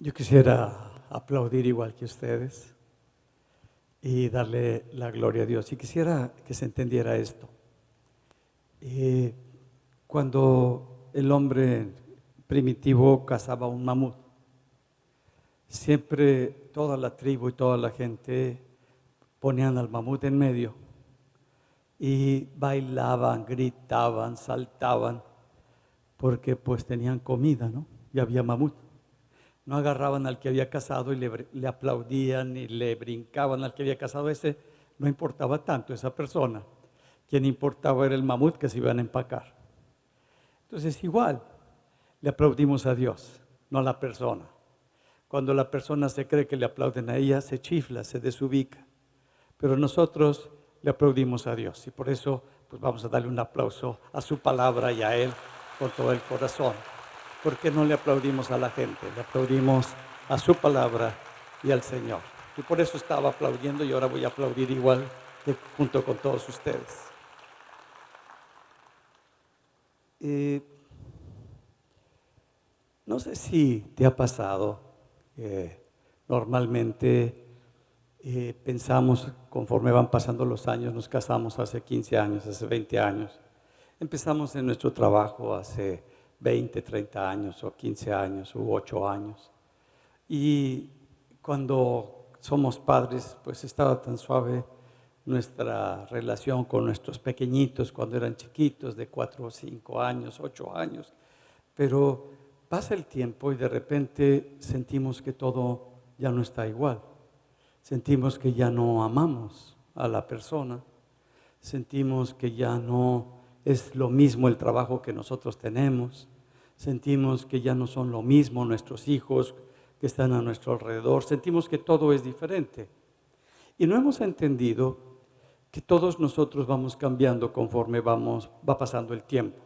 Yo quisiera aplaudir igual que ustedes y darle la gloria a Dios. Y quisiera que se entendiera esto. Cuando el hombre primitivo cazaba un mamut, siempre toda la tribu y toda la gente ponían al mamut en medio y bailaban, gritaban, saltaban, porque pues tenían comida, ¿no? Y había mamut. No agarraban al que había cazado y le aplaudían y le brincaban al que había cazado. Ese no importaba tanto, esa persona. Quien importaba era el mamut que se iban a empacar. Entonces igual, le aplaudimos a Dios, no a la persona. Cuando la persona se cree que le aplauden a ella, se chifla, se desubica. Pero nosotros le aplaudimos a Dios y por eso pues vamos a darle un aplauso a su palabra y a Él con todo el corazón. ¿Por qué no le aplaudimos a la gente? Le aplaudimos a su palabra y al Señor. Y por eso estaba aplaudiendo y ahora voy a aplaudir igual junto con todos ustedes. No sé si te ha pasado, normalmente pensamos conforme van pasando los años, nos casamos hace 15 años, hace 20 años, empezamos en nuestro trabajo hace 20, 30 años o 15 años u 8 años. Y cuando somos padres, pues estaba tan suave nuestra relación con nuestros pequeñitos cuando eran chiquitos, de 4 o 5 años, 8 años. Pero pasa el tiempo y de repente sentimos que todo ya no está igual. Sentimos que ya no amamos a la persona. Sentimos que ya no es lo mismo el trabajo que nosotros tenemos. Sentimos que ya no son lo mismo nuestros hijos que están a nuestro alrededor. Sentimos que todo es diferente. Y no hemos entendido que todos nosotros vamos cambiando conforme va pasando el tiempo.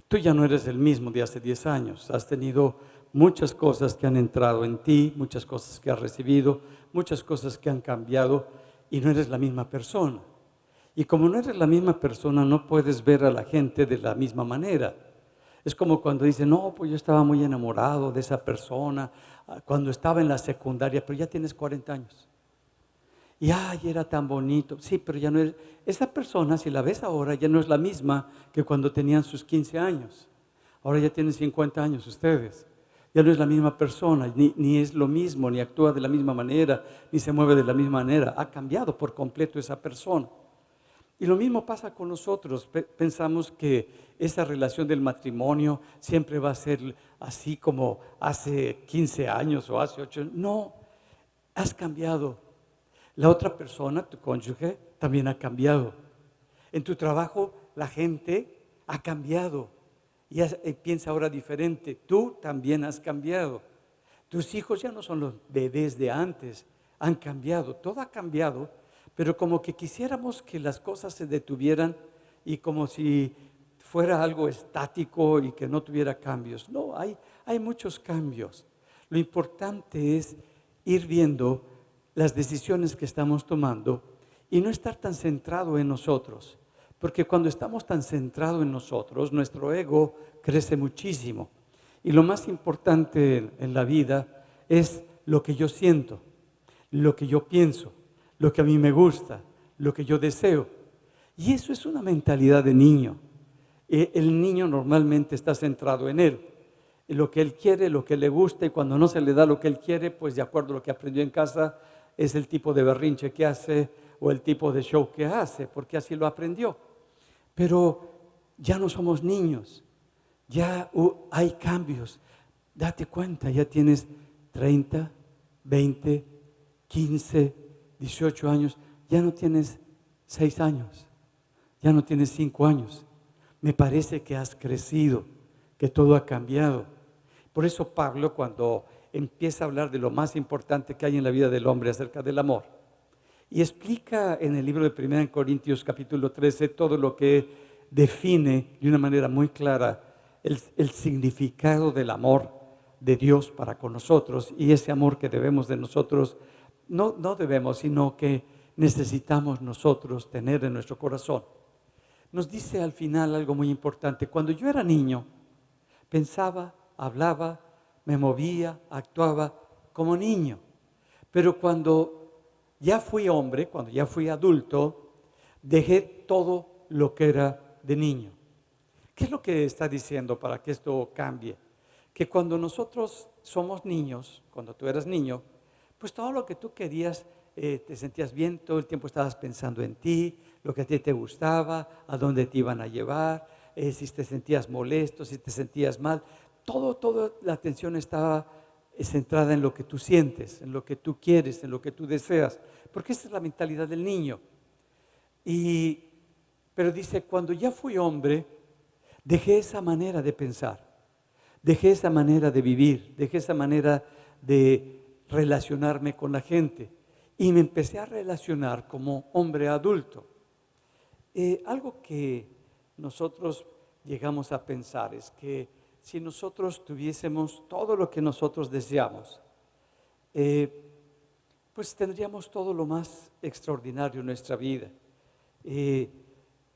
Tú ya no eres el mismo de hace 10 años. Has tenido muchas cosas que han entrado en ti, muchas cosas que has recibido, muchas cosas que han cambiado y no eres la misma persona. Y como no eres la misma persona, no puedes ver a la gente de la misma manera. Es como cuando dicen, no, pues yo estaba muy enamorado de esa persona cuando estaba en la secundaria, pero ya tienes 40 años. Y ay, era tan bonito. Sí, pero ya no es. Esa persona, si la ves ahora, ya no es la misma que cuando tenían sus 15 años. Ahora ya tienen 50 años ustedes. Ya no es la misma persona, ni es lo mismo, ni actúa de la misma manera, ni se mueve de la misma manera. Ha cambiado por completo esa persona. Y lo mismo pasa con nosotros. Pensamos que esa relación del matrimonio siempre va a ser así como hace 15 años o hace 8 años. No, has cambiado. La otra persona, tu cónyuge, también ha cambiado. En tu trabajo, la gente ha cambiado y piensa ahora diferente. Tú también has cambiado. Tus hijos ya no son los bebés de antes, han cambiado. Todo ha cambiado, pero como que quisiéramos que las cosas se detuvieran y como si fuera algo estático y que no tuviera cambios. No, hay muchos cambios. Lo importante es ir viendo las decisiones que estamos tomando y no estar tan centrado en nosotros, porque cuando estamos tan centrados en nosotros, nuestro ego crece muchísimo. Y lo más importante en la vida es lo que yo siento, lo que yo pienso, lo que a mí me gusta, lo que yo deseo. Y eso es una mentalidad de niño. El niño normalmente está centrado en él, en lo que él quiere, lo que le gusta, y cuando no se le da lo que él quiere, pues de acuerdo a lo que aprendió en casa, es el tipo de berrinche que hace o el tipo de show que hace, porque así lo aprendió. Pero ya no somos niños, ya hay cambios. Date cuenta, ya tienes 30, 20, 15, 18 años, ya no tienes 6 años, ya no tienes 5 años. Me parece que has crecido, que todo ha cambiado. Por eso Pablo, cuando empieza a hablar de lo más importante que hay en la vida del hombre acerca del amor, y explica en el libro de 1 Corintios capítulo 13 todo lo que define de una manera muy clara el significado del amor de Dios para con nosotros y ese amor que debemos de nosotros, no debemos, sino que necesitamos nosotros tener en nuestro corazón. Nos dice al final algo muy importante. Cuando yo era niño, pensaba, hablaba, me movía, actuaba como niño. Pero cuando ya fui hombre, cuando ya fui adulto, dejé todo lo que era de niño. ¿Qué es lo que está diciendo para que esto cambie? Que cuando nosotros somos niños, cuando tú eras niño, pues todo lo que tú querías, te sentías bien, todo el tiempo estabas pensando en ti, lo que a ti te gustaba, a dónde te iban a llevar, si te sentías molesto, si te sentías mal. Toda la atención estaba centrada en lo que tú sientes, en lo que tú quieres, en lo que tú deseas, porque esa es la mentalidad del niño. Pero dice, cuando ya fui hombre, dejé esa manera de pensar, dejé esa manera de vivir, dejé esa manera de relacionarme con la gente y me empecé a relacionar como hombre adulto. Algo que nosotros llegamos a pensar es que si nosotros tuviésemos todo lo que nosotros deseamos, pues tendríamos todo lo más extraordinario en nuestra vida.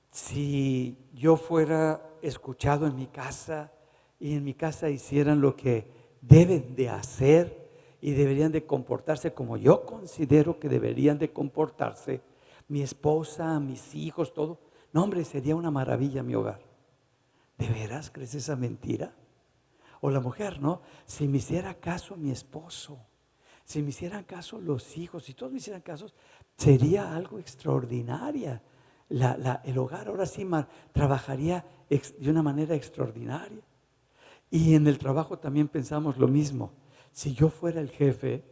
Si yo fuera escuchado en mi casa y en mi casa hicieran lo que deben de hacer y deberían de comportarse como yo considero que deberían de comportarse, mi esposa, mis hijos, todo, no hombre, sería una maravilla mi hogar. ¿De veras crees esa mentira? O la mujer, ¿no? Si me hiciera caso mi esposo, si me hicieran caso los hijos, si todos me hicieran caso, sería algo extraordinario. El hogar ahora sí trabajaría de una manera extraordinaria. Y en el trabajo también pensamos lo mismo. Si yo fuera el jefe,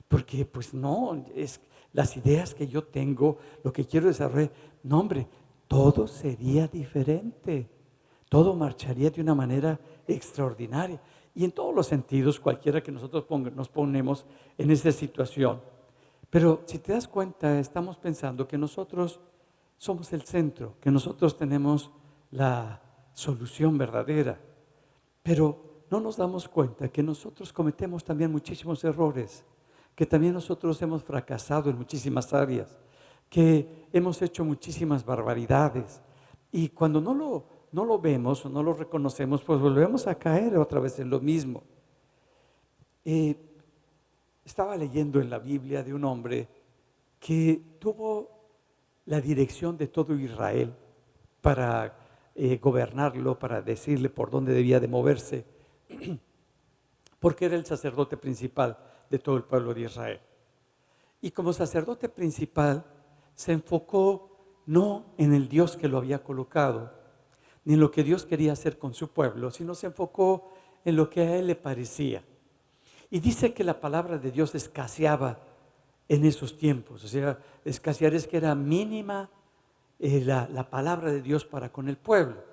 porque pues no, es las ideas que yo tengo, lo que quiero desarrollar, no hombre, todo sería diferente. Todo marcharía de una manera extraordinaria. Y en todos los sentidos, cualquiera que nosotros nos ponemos en esa situación. Pero si te das cuenta, estamos pensando que nosotros somos el centro, que nosotros tenemos la solución verdadera. Pero no nos damos cuenta que nosotros cometemos también muchísimos errores, que también nosotros hemos fracasado en muchísimas áreas, que hemos hecho muchísimas barbaridades. Y cuando no lo vemos o no lo reconocemos, pues volvemos a caer otra vez en lo mismo. Estaba leyendo en la Biblia de un hombre que tuvo la dirección de todo Israel para gobernarlo, para decirle por dónde debía de moverse, porque era el sacerdote principal de todo el pueblo de Israel. Y como sacerdote principal se enfocó no en el Dios que lo había colocado, ni en lo que Dios quería hacer con su pueblo, sino se enfocó en lo que a él le parecía. Y dice que la palabra de Dios escaseaba en esos tiempos. O sea, escasear es que era mínima la palabra de Dios para con el pueblo.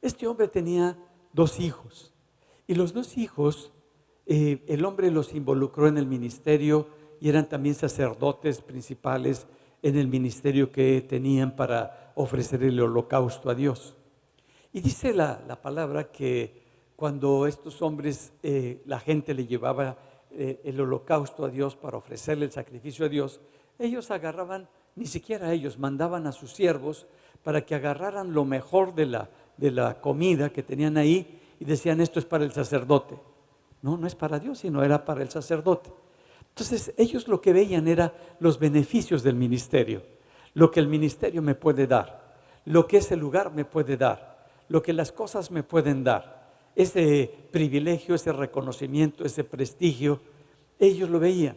Este hombre tenía 2 hijos. Y los 2 hijos, el hombre los involucró en el ministerio y eran también sacerdotes principales en el ministerio que tenían para ofrecer el holocausto a Dios. Y dice la palabra que cuando estos hombres, la gente le llevaba el holocausto a Dios para ofrecerle el sacrificio a Dios, ellos agarraban, ni siquiera ellos, mandaban a sus siervos para que agarraran lo mejor de la comida que tenían ahí y decían, esto es para el sacerdote. No es para Dios, sino era para el sacerdote. Entonces ellos lo que veían era los beneficios del ministerio, lo que el ministerio me puede dar, lo que ese lugar me puede dar, lo que las cosas me pueden dar. Ese privilegio, ese reconocimiento, ese prestigio, ellos lo veían.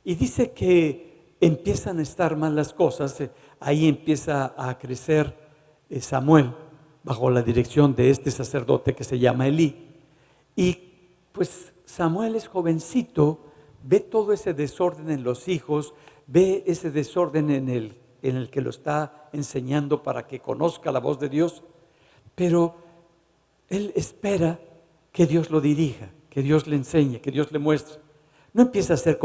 Y dice que empiezan a estar mal las cosas, ahí empieza a crecer Samuel bajo la dirección de este sacerdote que se llama Elí. Y pues Samuel es jovencito, ve todo ese desorden en los hijos, ve ese desorden en el que lo está enseñando para que conozca la voz de Dios, pero él espera que Dios lo dirija, que Dios le enseñe, que Dios le muestre. No empieza a hacer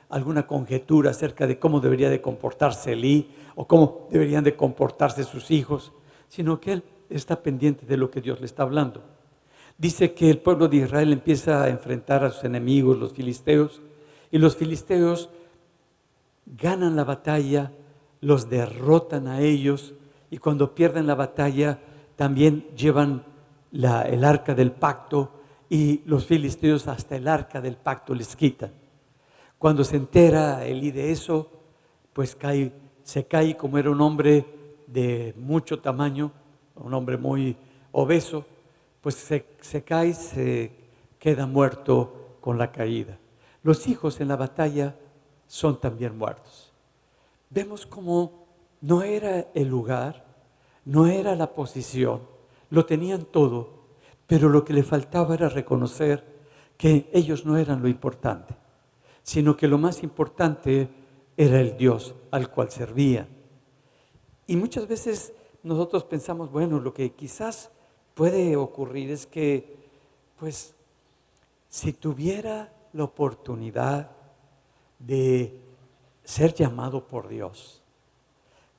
alguna conjetura acerca de cómo debería de comportarse Elí o cómo deberían de comportarse sus hijos, sino que él está pendiente de lo que Dios le está hablando. Dice que el pueblo de Israel empieza a enfrentar a sus enemigos, los filisteos, y los filisteos ganan la batalla, los derrotan a ellos, y cuando pierden la batalla también llevan el arca del pacto y los filisteos hasta el arca del pacto les quitan. Cuando se entera Elí de eso, pues se cae como era un hombre de mucho tamaño, un hombre muy obeso, pues se cae, se queda muerto con la caída. Los hijos en la batalla son también muertos. Vemos cómo no era el lugar, no era la posición, lo tenían todo, pero lo que le faltaba era reconocer que ellos no eran lo importante, sino que lo más importante era el Dios al cual servían. Y muchas veces nosotros pensamos, bueno, lo que quizás puede ocurrir es que, pues, si tuviera la oportunidad de ser llamado por Dios,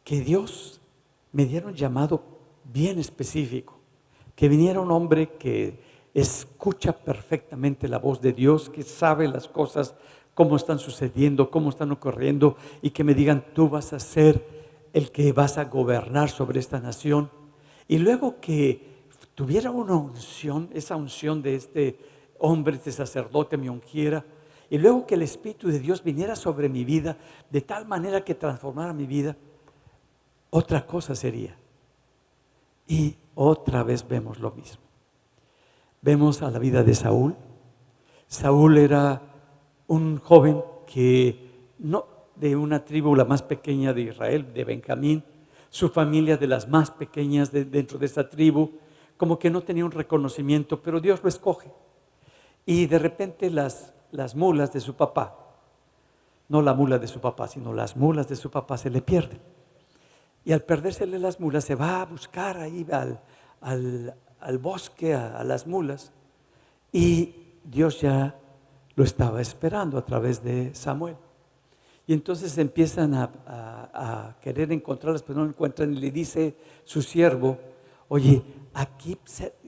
que Dios me diera un llamado bien específico, que viniera un hombre que escucha perfectamente la voz de Dios, que sabe las cosas, cómo están sucediendo, cómo están ocurriendo, y que me digan, tú vas a ser el que vas a gobernar sobre esta nación. Y luego que tuviera una unción, esa unción de este hombre, este sacerdote me ungiera, y luego que el Espíritu de Dios viniera sobre mi vida de tal manera que transformara mi vida, otra cosa sería. Y otra vez vemos lo mismo. Vemos a la vida de Saúl. Saúl era un joven que no de una tribu la más pequeña de Israel, de Benjamín, su familia de las más pequeñas dentro de esa tribu, como que no tenía un reconocimiento, pero Dios lo escoge. Y de repente las mulas de su papá, no la mula de su papá, sino las mulas de su papá se le pierden. Y al perdérsele las mulas se va a buscar ahí al bosque a las mulas, y Dios ya lo estaba esperando a través de Samuel. Y entonces empiezan a querer encontrarlas, pero no encuentran, y le dice su siervo, oye, aquí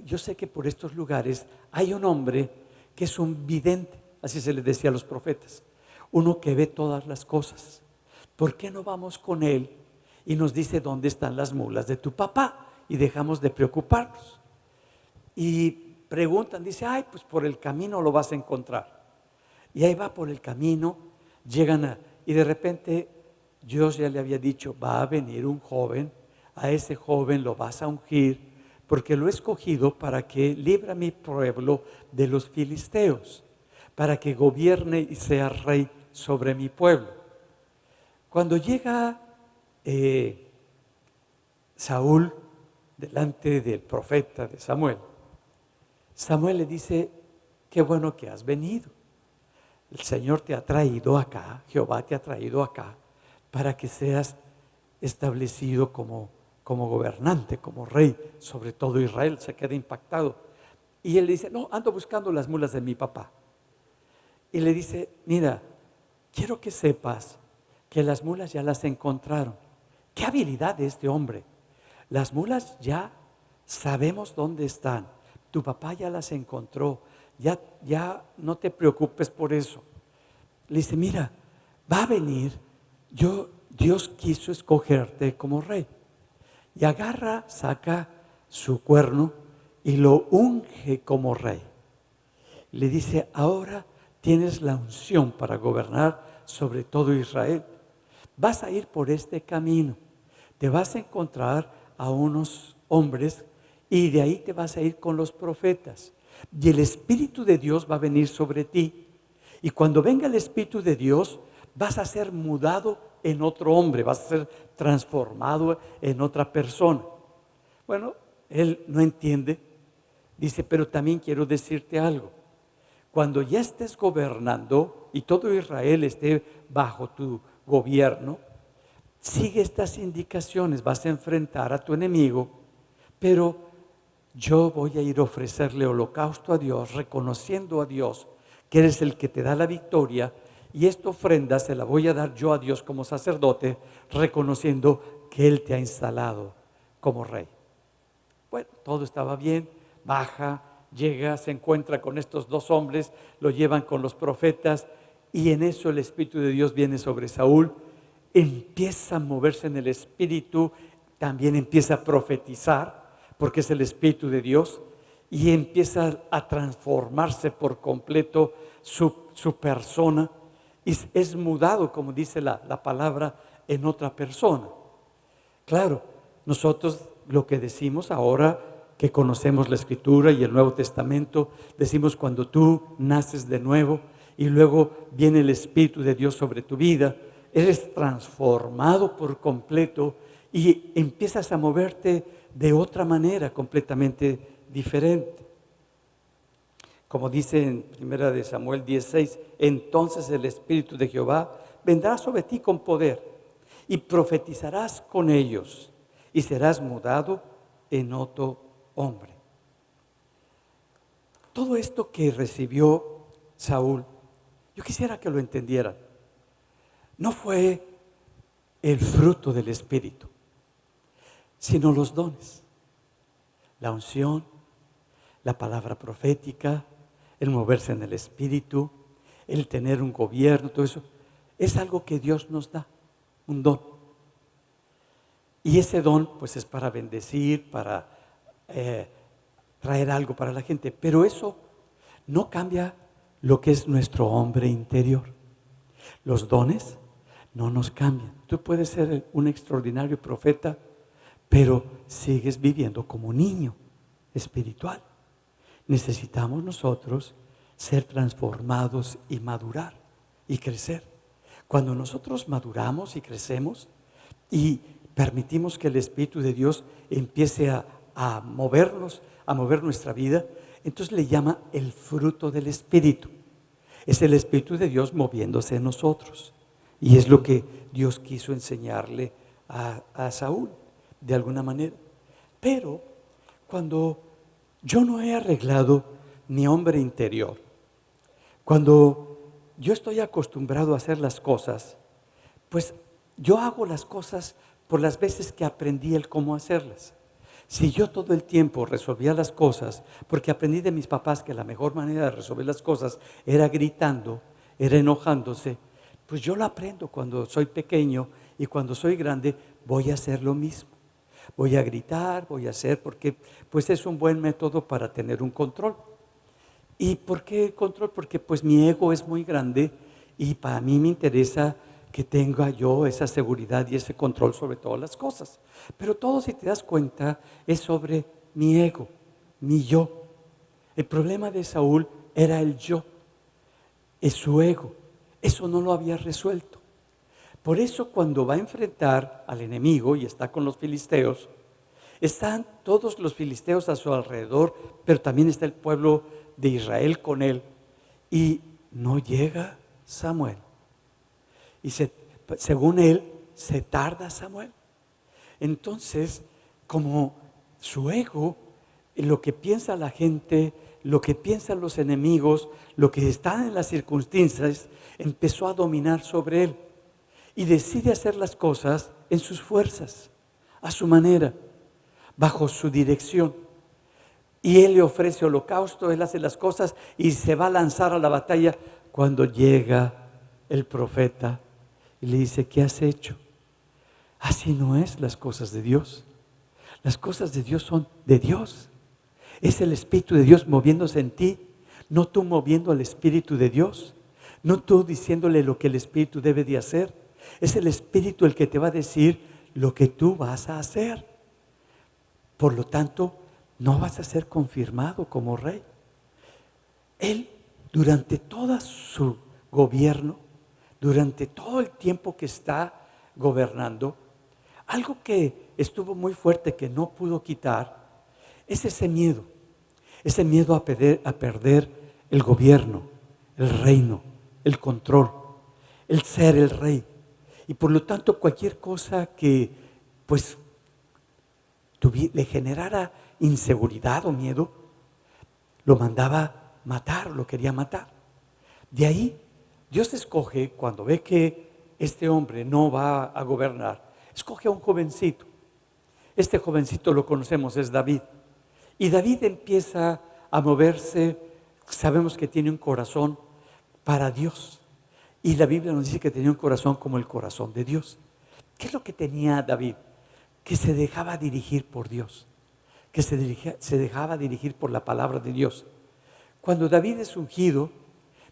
yo sé que por estos lugares hay un hombre que es un vidente, así se le decía a los profetas, uno que ve todas las cosas. ¿Por qué no vamos con él y nos dice dónde están las mulas de tu papá y dejamos de preocuparnos? Y preguntan, dice, ay, pues por el camino lo vas a encontrar. Y ahí va por el camino, y de repente Dios ya le había dicho, va a venir un joven, a ese joven lo vas a ungir, porque lo he escogido para que libre a mi pueblo de los filisteos, para que gobierne y sea rey sobre mi pueblo. Cuando llega Saúl delante del profeta de Samuel, Samuel le dice, qué bueno que has venido. El Señor te ha traído acá, Jehová te ha traído acá, para que seas establecido como gobernante, como rey sobre todo Israel. Se queda impactado. Y él le dice, no, ando buscando las mulas de mi papá. Y le dice, mira, quiero que sepas que las mulas ya las encontraron. ¡Qué habilidad de este hombre! Las mulas ya sabemos dónde están. Tu papá ya las encontró. Ya no te preocupes por eso. Le dice, mira, va a venir, Dios quiso escogerte como rey. Y saca su cuerno y lo unge como rey. Le dice, ahora tienes la unción para gobernar sobre todo Israel. Vas a ir por este camino, te vas a encontrar a unos hombres y de ahí te vas a ir con los profetas. Y el Espíritu de Dios va a venir sobre ti. Y cuando venga el Espíritu de Dios, vas a ser mudado en otro hombre, vas a ser transformado en otra persona. Bueno, él no entiende. Dice, pero también quiero decirte algo. Cuando ya estés gobernando y todo Israel esté bajo tu gobierno, sigue estas indicaciones, vas a enfrentar a tu enemigo, pero yo voy a ir a ofrecerle holocausto a Dios, reconociendo a Dios que eres el que te da la victoria, y esta ofrenda se la voy a dar yo a Dios como sacerdote, reconociendo que Él te ha instalado como rey. Bueno, todo estaba bien, baja, llega, se encuentra con estos dos hombres, lo llevan con los profetas, y en eso el Espíritu de Dios viene sobre Saúl, empieza a moverse en el Espíritu, también empieza a profetizar, porque es el Espíritu de Dios, y empieza a transformarse por completo su persona y es mudado, como dice la palabra, en otra persona. Claro, nosotros lo que decimos ahora que conocemos la Escritura y el Nuevo Testamento, decimos cuando tú naces de nuevo y luego viene el Espíritu de Dios sobre tu vida, eres transformado por completo y empiezas a moverte de otra manera completamente diferente. Como dice en 1 Samuel 16, entonces el Espíritu de Jehová vendrá sobre ti con poder y profetizarás con ellos y serás mudado en otro hombre. Todo esto que recibió Saúl, yo quisiera que lo entendieran. No fue el fruto del Espíritu, sino los dones, la unción, la palabra profética, el moverse en el Espíritu, el tener un gobierno, todo eso, es algo que Dios nos da, un don. Y ese don pues es para bendecir, para traer algo para la gente, pero eso no cambia lo que es nuestro hombre interior. Los dones no nos cambian. Tú puedes ser un extraordinario profeta, pero sigues viviendo como un niño espiritual. Necesitamos nosotros ser transformados y madurar y crecer. Cuando nosotros maduramos y crecemos y permitimos que el Espíritu de Dios empiece a movernos, a mover nuestra vida, entonces le llama el fruto del Espíritu. Es el Espíritu de Dios moviéndose en nosotros. Y es lo que Dios quiso enseñarle a Saúl, de alguna manera. Pero cuando yo no he arreglado mi hombre interior, cuando yo estoy acostumbrado a hacer las cosas, pues yo hago las cosas por las veces que aprendí el cómo hacerlas. Si yo todo el tiempo resolvía las cosas, porque aprendí de mis papás que la mejor manera de resolver las cosas era gritando, era enojándose, pues yo lo aprendo cuando soy pequeño y cuando soy grande voy a hacer lo mismo. Voy a gritar, voy a hacer, porque pues es un buen método para tener un control. ¿Y por qué el control? Porque pues mi ego es muy grande y para mí me interesa que tenga yo esa seguridad y ese control sobre todas las cosas. Pero todo, si te das cuenta, es sobre mi ego, mi yo. El problema de Saúl era el yo, es su ego. Eso no lo había resuelto. Por eso cuando va a enfrentar al enemigo y está con los filisteos, están todos los filisteos a su alrededor, pero también está el pueblo de Israel con él. Y no llega Samuel. Y según él, se tarda Samuel. Entonces, como su ego, lo que piensa la gente, lo que piensan los enemigos, lo que están en las circunstancias, empezó a dominar sobre él. Y decide hacer las cosas en sus fuerzas, a su manera, bajo su dirección. Y él le ofrece holocausto, él hace las cosas y se va a lanzar a la batalla cuando llega el profeta y le dice, ¿qué has hecho? Así no es las cosas de Dios. Las cosas de Dios son de Dios. Es el Espíritu de Dios moviéndose en ti, no tú moviendo al Espíritu de Dios, no tú diciéndole lo que el Espíritu debe de hacer. Es el Espíritu el que te va a decir lo que tú vas a hacer. Por lo tanto, no vas a ser confirmado como rey. Él, durante todo su gobierno, durante todo el tiempo que está gobernando, algo que estuvo muy fuerte que no pudo quitar, es ese miedo a perder el gobierno, el reino, el control, el ser el rey. Y por lo tanto cualquier cosa que pues le generara inseguridad o miedo, lo mandaba matar, lo quería matar. De ahí Dios escoge, cuando ve que este hombre no va a gobernar, escoge a un jovencito. Este jovencito lo conocemos, es David. Y David empieza a moverse, sabemos que tiene un corazón para Dios. Y la Biblia nos dice que tenía un corazón como el corazón de Dios. ¿Qué es lo que tenía David? Que se dejaba dirigir por Dios. que se dejaba dirigir por la palabra de Dios. Cuando David es ungido,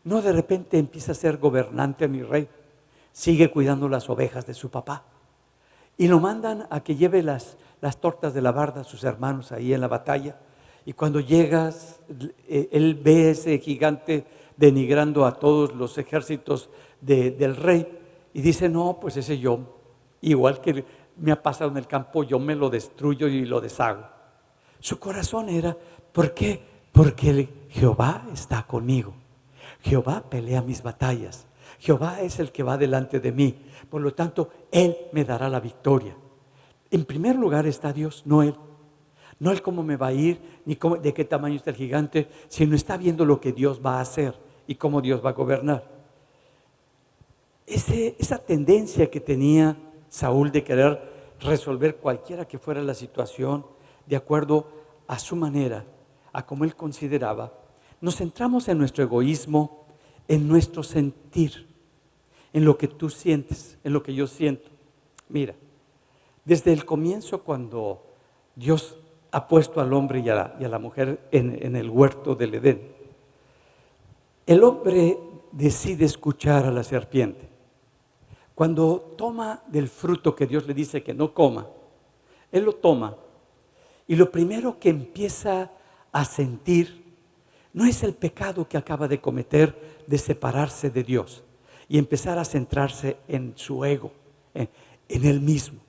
no de repente empieza a ser gobernante ni rey, sigue cuidando las ovejas de su papá. Y lo mandan a que lleve las tortas de la barda a sus hermanos ahí en la batalla. Y cuando llegas, él ve ese gigante denigrando a todos los ejércitos del rey. Y dice, no, pues ese yo, igual que me ha pasado en el campo, yo me lo destruyo y lo deshago. Su corazón era, ¿por qué? Porque Jehová está conmigo. Jehová pelea mis batallas. Jehová es el que va delante de mí. Por lo tanto, Él me dará la victoria. En primer lugar está Dios, no Él. No Él cómo me va a ir, ni de qué tamaño está el gigante, sino está viendo lo que Dios va a hacer y cómo Dios va a gobernar. Esa tendencia que tenía Saúl de querer resolver cualquiera que fuera la situación de acuerdo a su manera, a como él consideraba, nos centramos en nuestro egoísmo, en nuestro sentir, en lo que tú sientes, en lo que yo siento. Mira, desde el comienzo cuando Dios ha puesto al hombre y a la mujer en el huerto del Edén, el hombre decide escuchar a la serpiente. Cuando toma del fruto que Dios le dice que no coma, él lo toma y lo primero que empieza a sentir no es el pecado que acaba de cometer de separarse de Dios y empezar a centrarse en su ego, en él mismo,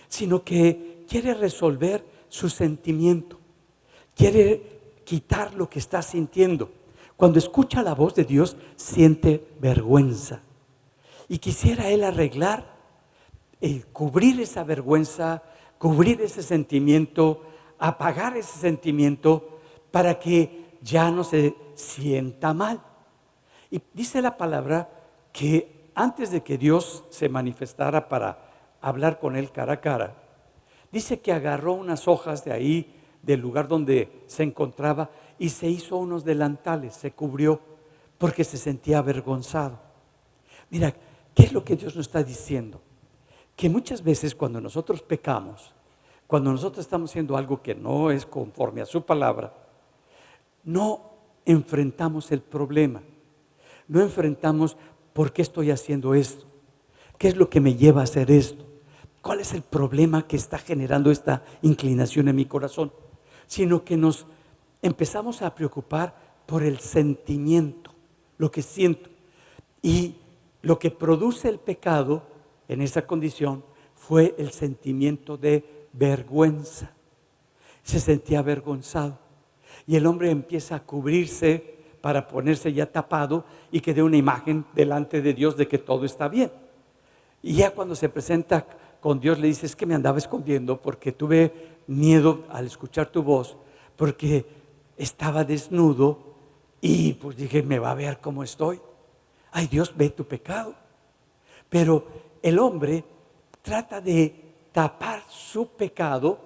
sino que quiere resolver su sentimiento, quiere quitar lo que está sintiendo. Cuando escucha la voz de Dios, siente vergüenza. Y quisiera él arreglar, cubrir esa vergüenza, cubrir ese sentimiento, apagar ese sentimiento para que ya no se sienta mal. Y dice la palabra que antes de que Dios se manifestara para hablar con él cara a cara, dice que agarró unas hojas de ahí, del lugar donde se encontraba, y se hizo unos delantales, se cubrió porque se sentía avergonzado. Mira, ¿qué es lo que Dios nos está diciendo? Que muchas veces cuando nosotros pecamos, cuando nosotros estamos haciendo algo que no es conforme a su palabra, no enfrentamos el problema, no enfrentamos por qué estoy haciendo esto, qué es lo que me lleva a hacer esto, cuál es el problema que está generando esta inclinación en mi corazón, sino que nos empezamos a preocupar por el sentimiento, lo que siento. Y lo que produce el pecado en esa condición fue el sentimiento de vergüenza. Se sentía avergonzado. Y el hombre empieza a cubrirse para ponerse ya tapado y que dé una imagen delante de Dios de que todo está bien. Y ya cuando se presenta con Dios le dice, es que me andaba escondiendo porque tuve miedo al escuchar tu voz, porque estaba desnudo y pues dije, me va a ver cómo estoy. Ay, Dios ve tu pecado. Pero el hombre trata de tapar su pecado,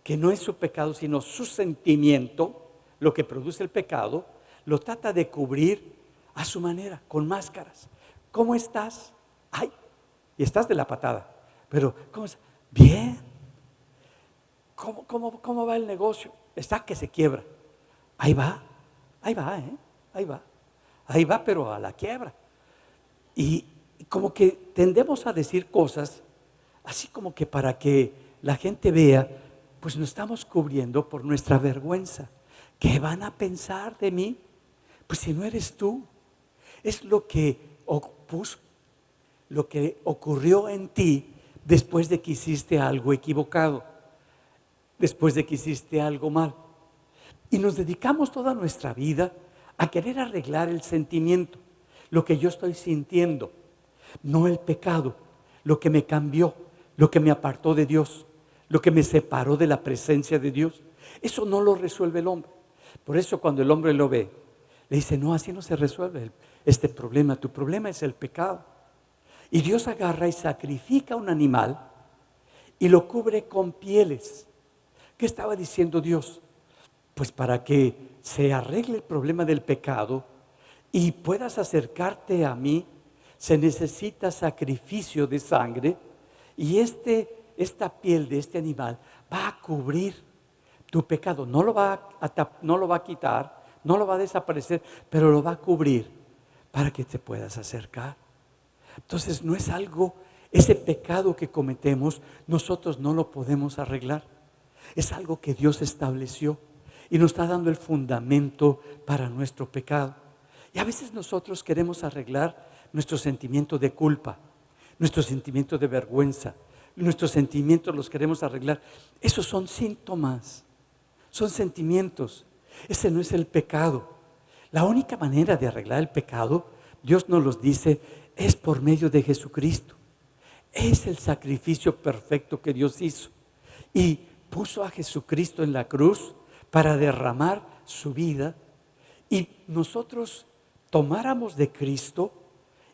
que no es su pecado, sino su sentimiento, lo que produce el pecado, lo trata de cubrir a su manera, con máscaras. ¿Cómo estás? Ay, y estás de la patada. Pero, ¿cómo estás? Bien. ¿Cómo va el negocio? Está que se quiebra. Ahí va, ahí va. Ahí va, pero a la quiebra. Y como que tendemos a decir cosas así como que para que la gente vea, pues nos estamos cubriendo por nuestra vergüenza. ¿Qué van a pensar de mí? Pues si no eres tú. Es lo que ocurrió en ti después de que hiciste algo equivocado, después de que hiciste algo mal. Y nos dedicamos toda nuestra vida a querer arreglar el sentimiento, lo que yo estoy sintiendo, no el pecado, lo que me cambió, lo que me apartó de Dios, lo que me separó de la presencia de Dios. Eso no lo resuelve el hombre. Por eso cuando el hombre lo ve, le dice, no, así no se resuelve este problema, tu problema es el pecado. Y Dios agarra y sacrifica un animal y lo cubre con pieles. ¿Qué estaba diciendo Dios? Pues para que se arregle el problema del pecado y puedas acercarte a mí, se necesita sacrificio de sangre y esta piel de este animal va a cubrir Tu pecado no lo va a quitar, no lo va a desaparecer, pero lo va a cubrir para que te puedas acercar. Entonces no es algo, ese pecado que cometemos, nosotros no lo podemos arreglar. Es algo que Dios estableció y nos está dando el fundamento para nuestro pecado. Y a veces nosotros queremos arreglar nuestro sentimiento de culpa, nuestro sentimiento de vergüenza, nuestros sentimientos los queremos arreglar. Esos son síntomas, son sentimientos. Ese no es el pecado. La única manera de arreglar el pecado, Dios nos los dice, es por medio de Jesucristo. Es el sacrificio perfecto que Dios hizo. Y puso a Jesucristo en la cruz para derramar su vida y nosotros tomáramos de Cristo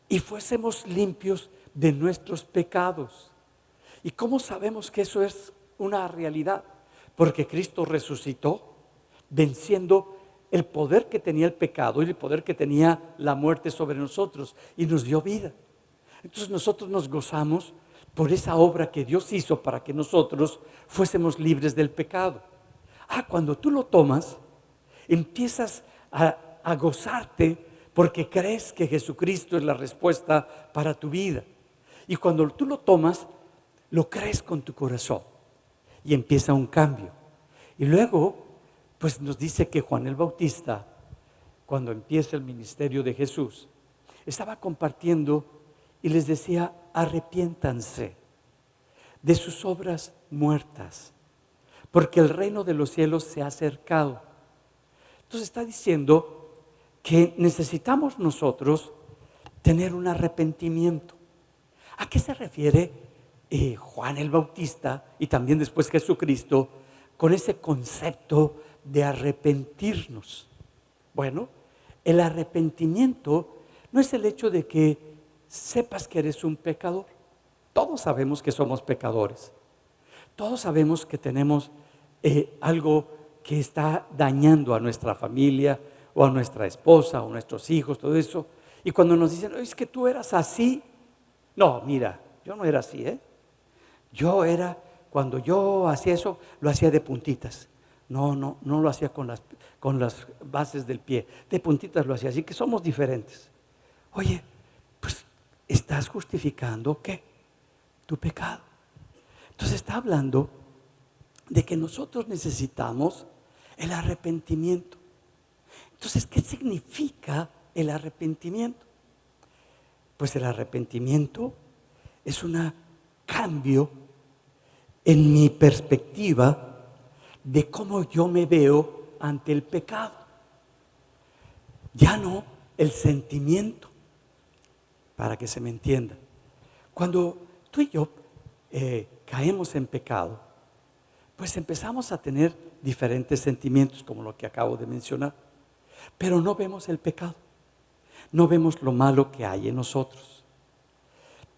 y fuésemos limpios de nuestros pecados. ¿Y cómo sabemos que eso es una realidad? Porque Cristo resucitó, venciendo el poder que tenía el pecado y el poder que tenía la muerte sobre nosotros, y nos dio vida. Entonces nosotros nos gozamos por esa obra que Dios hizo para que nosotros fuésemos libres del pecado. Cuando tú lo tomas, empiezas a gozarte porque crees que Jesucristo es la respuesta para tu vida. Y cuando tú lo tomas, lo crees con tu corazón y empieza un cambio. Y luego, pues nos dice que Juan el Bautista, cuando empieza el ministerio de Jesús, estaba compartiendo y les decía: arrepiéntanse de sus obras muertas, porque el reino de los cielos se ha acercado. Entonces está diciendo que necesitamos nosotros tener un arrepentimiento. ¿A qué se refiere Juan el Bautista y también después Jesucristo con ese concepto de arrepentirnos? Bueno, el arrepentimiento no es el hecho de que sepas que eres un pecador. Todos sabemos que somos pecadores. Todos sabemos que tenemos algo que está dañando a nuestra familia o a nuestra esposa o a nuestros hijos, todo eso. Y cuando nos dicen: es que tú eras así. No, mira, yo no era así, cuando yo hacía eso, lo hacía de puntitas. No lo hacía con las bases del pie. De puntitas lo hacía, así que somos diferentes. Oye, pues estás justificando ¿qué? Tu pecado. Entonces está hablando de que nosotros necesitamos el arrepentimiento. Entonces, ¿qué significa el arrepentimiento? Pues el arrepentimiento es un cambio en mi perspectiva de cómo yo me veo ante el pecado. Ya no el sentimiento, para que se me entienda. Cuando tú y yo caemos en pecado, pues empezamos a tener diferentes sentimientos, como lo que acabo de mencionar, pero no vemos el pecado, no vemos lo malo que hay en nosotros.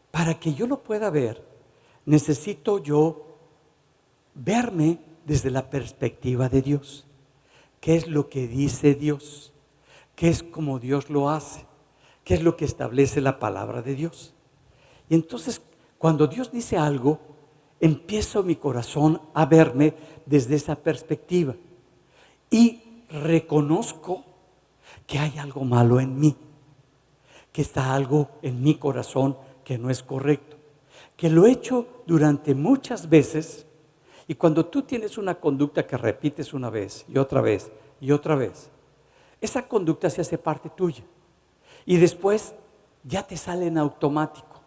Para que yo lo pueda ver, necesito yo verme desde la perspectiva de Dios. ¿Qué es lo que dice Dios? ¿Qué es como Dios lo hace? ¿Qué es lo que establece la palabra de Dios? Y entonces, cuando Dios dice algo, empiezo mi corazón a verme desde esa perspectiva y reconozco que hay algo malo en mí, que está algo en mi corazón que no es correcto, que lo he hecho durante muchas veces. Y cuando tú tienes una conducta que repites una vez y otra vez y otra vez, esa conducta se hace parte tuya y después ya te sale en automático.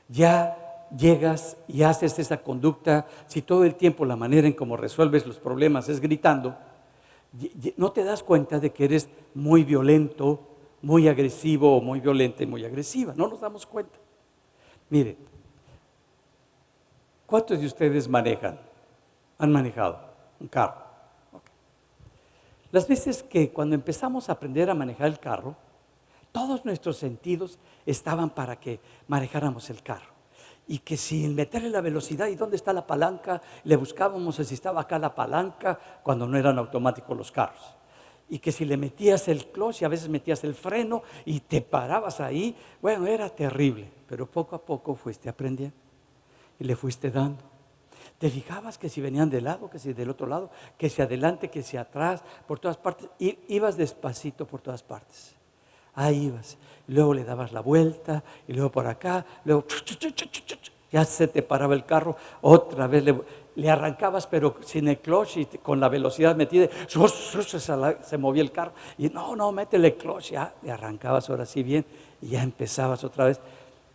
Ya llegas y haces esa conducta. Si todo el tiempo la manera en cómo resuelves los problemas es gritando, no te das cuenta de que eres muy violento, muy agresivo o muy violenta y muy agresiva. No nos damos cuenta. Mire, ¿cuántos de ustedes han manejado un carro? Okay. Las veces que cuando empezamos a aprender a manejar el carro, todos nuestros sentidos estaban para que manejáramos el carro. Y que sin meterle la velocidad y dónde está la palanca, le buscábamos si estaba acá la palanca cuando no eran automáticos los carros. Y que si le metías el clutch y a veces metías el freno y te parabas ahí, bueno, era terrible. Pero poco a poco fuiste aprendiendo y le fuiste dando. Te fijabas que si venían de lado, que si del otro lado, que si adelante, que si atrás, por todas partes. Ibas despacito por todas partes. Ahí ibas. Y luego le dabas la vuelta, y luego por acá, luego ya se te paraba el carro, otra vez le arrancabas, pero sin el clutch y con la velocidad metida, se movía el carro. Y no, métele el clutch, ya le arrancabas ahora sí bien, y ya empezabas otra vez.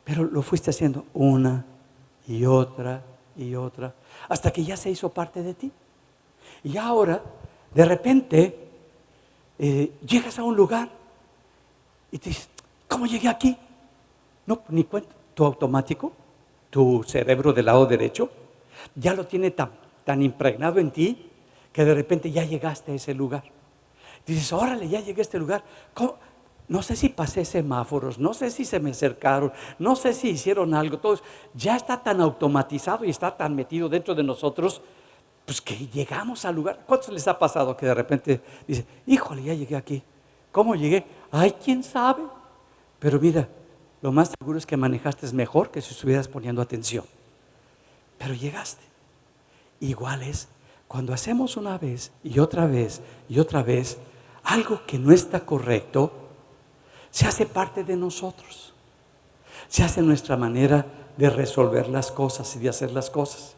Pero lo fuiste haciendo una y otra y otra, hasta que ya se hizo parte de ti. Y ahora, de repente, llegas a un lugar y te dices, ¿cómo llegué aquí? No, ni cuenta. Tu automático, tu cerebro del lado derecho, ya lo tiene tan impregnado en ti que de repente ya llegaste a ese lugar. Dices, órale, ya llegué a este lugar. ¿Cómo? No sé si pasé semáforos, no sé si se me acercaron, no sé si hicieron algo. Todo eso ya está tan automatizado y está tan metido dentro de nosotros, pues que llegamos al lugar. ¿Cuántos les ha pasado que de repente dice, híjole, ya llegué aquí? ¿Cómo llegué? Ay, quién sabe. Pero mira, lo más seguro es que manejaste mejor que si estuvieras poniendo atención. Pero llegaste. Igual es cuando hacemos una vez y otra vez y otra vez algo que no está correcto, se hace parte de nosotros. Se hace nuestra manera de resolver las cosas y de hacer las cosas.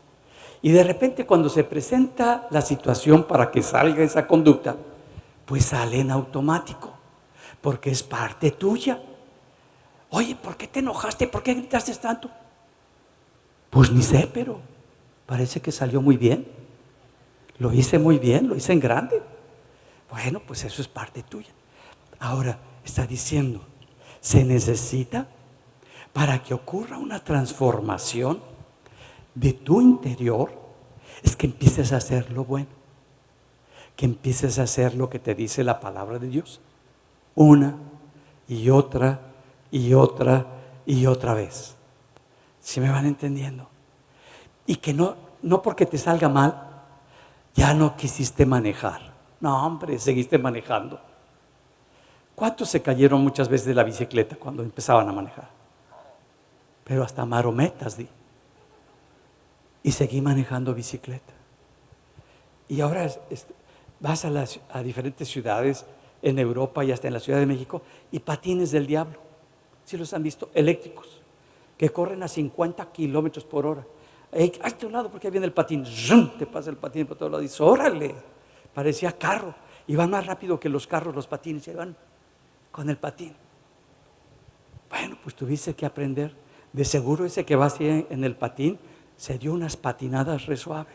Y de repente cuando se presenta la situación para que salga esa conducta, pues sale en automático, porque es parte tuya. Oye, ¿por qué te enojaste? ¿Por qué gritaste tanto? Pues ni sé, pero parece que salió muy bien. Lo hice muy bien, lo hice en grande. Bueno, pues eso es parte tuya. Ahora está diciendo, se necesita para que ocurra una transformación de tu interior, es que empieces a hacer lo bueno, que empieces a hacer lo que te dice la palabra de Dios, una y otra y otra y otra vez. ¿Sí me van entendiendo? Y que no porque te salga mal, ya no quisiste manejar. No, hombre, seguiste manejando. ¿Cuántos se cayeron muchas veces de la bicicleta cuando empezaban a manejar? Pero hasta marometas di. Y seguí manejando bicicleta. Y ahora vas a diferentes ciudades en Europa y hasta en la Ciudad de México, y patines del diablo. ¿Sí los han visto? Eléctricos, que corren a 50 kilómetros por hora. Hazte a un lado porque ahí viene el patín. ¡Zum! Te pasa el patín por todos lados. Dices, órale, parecía carro. Y van más rápido que los carros, los patines. Y van con el patín. Bueno, pues tuviste que aprender. De seguro ese que va así en el patín se dio unas patinadas re suave.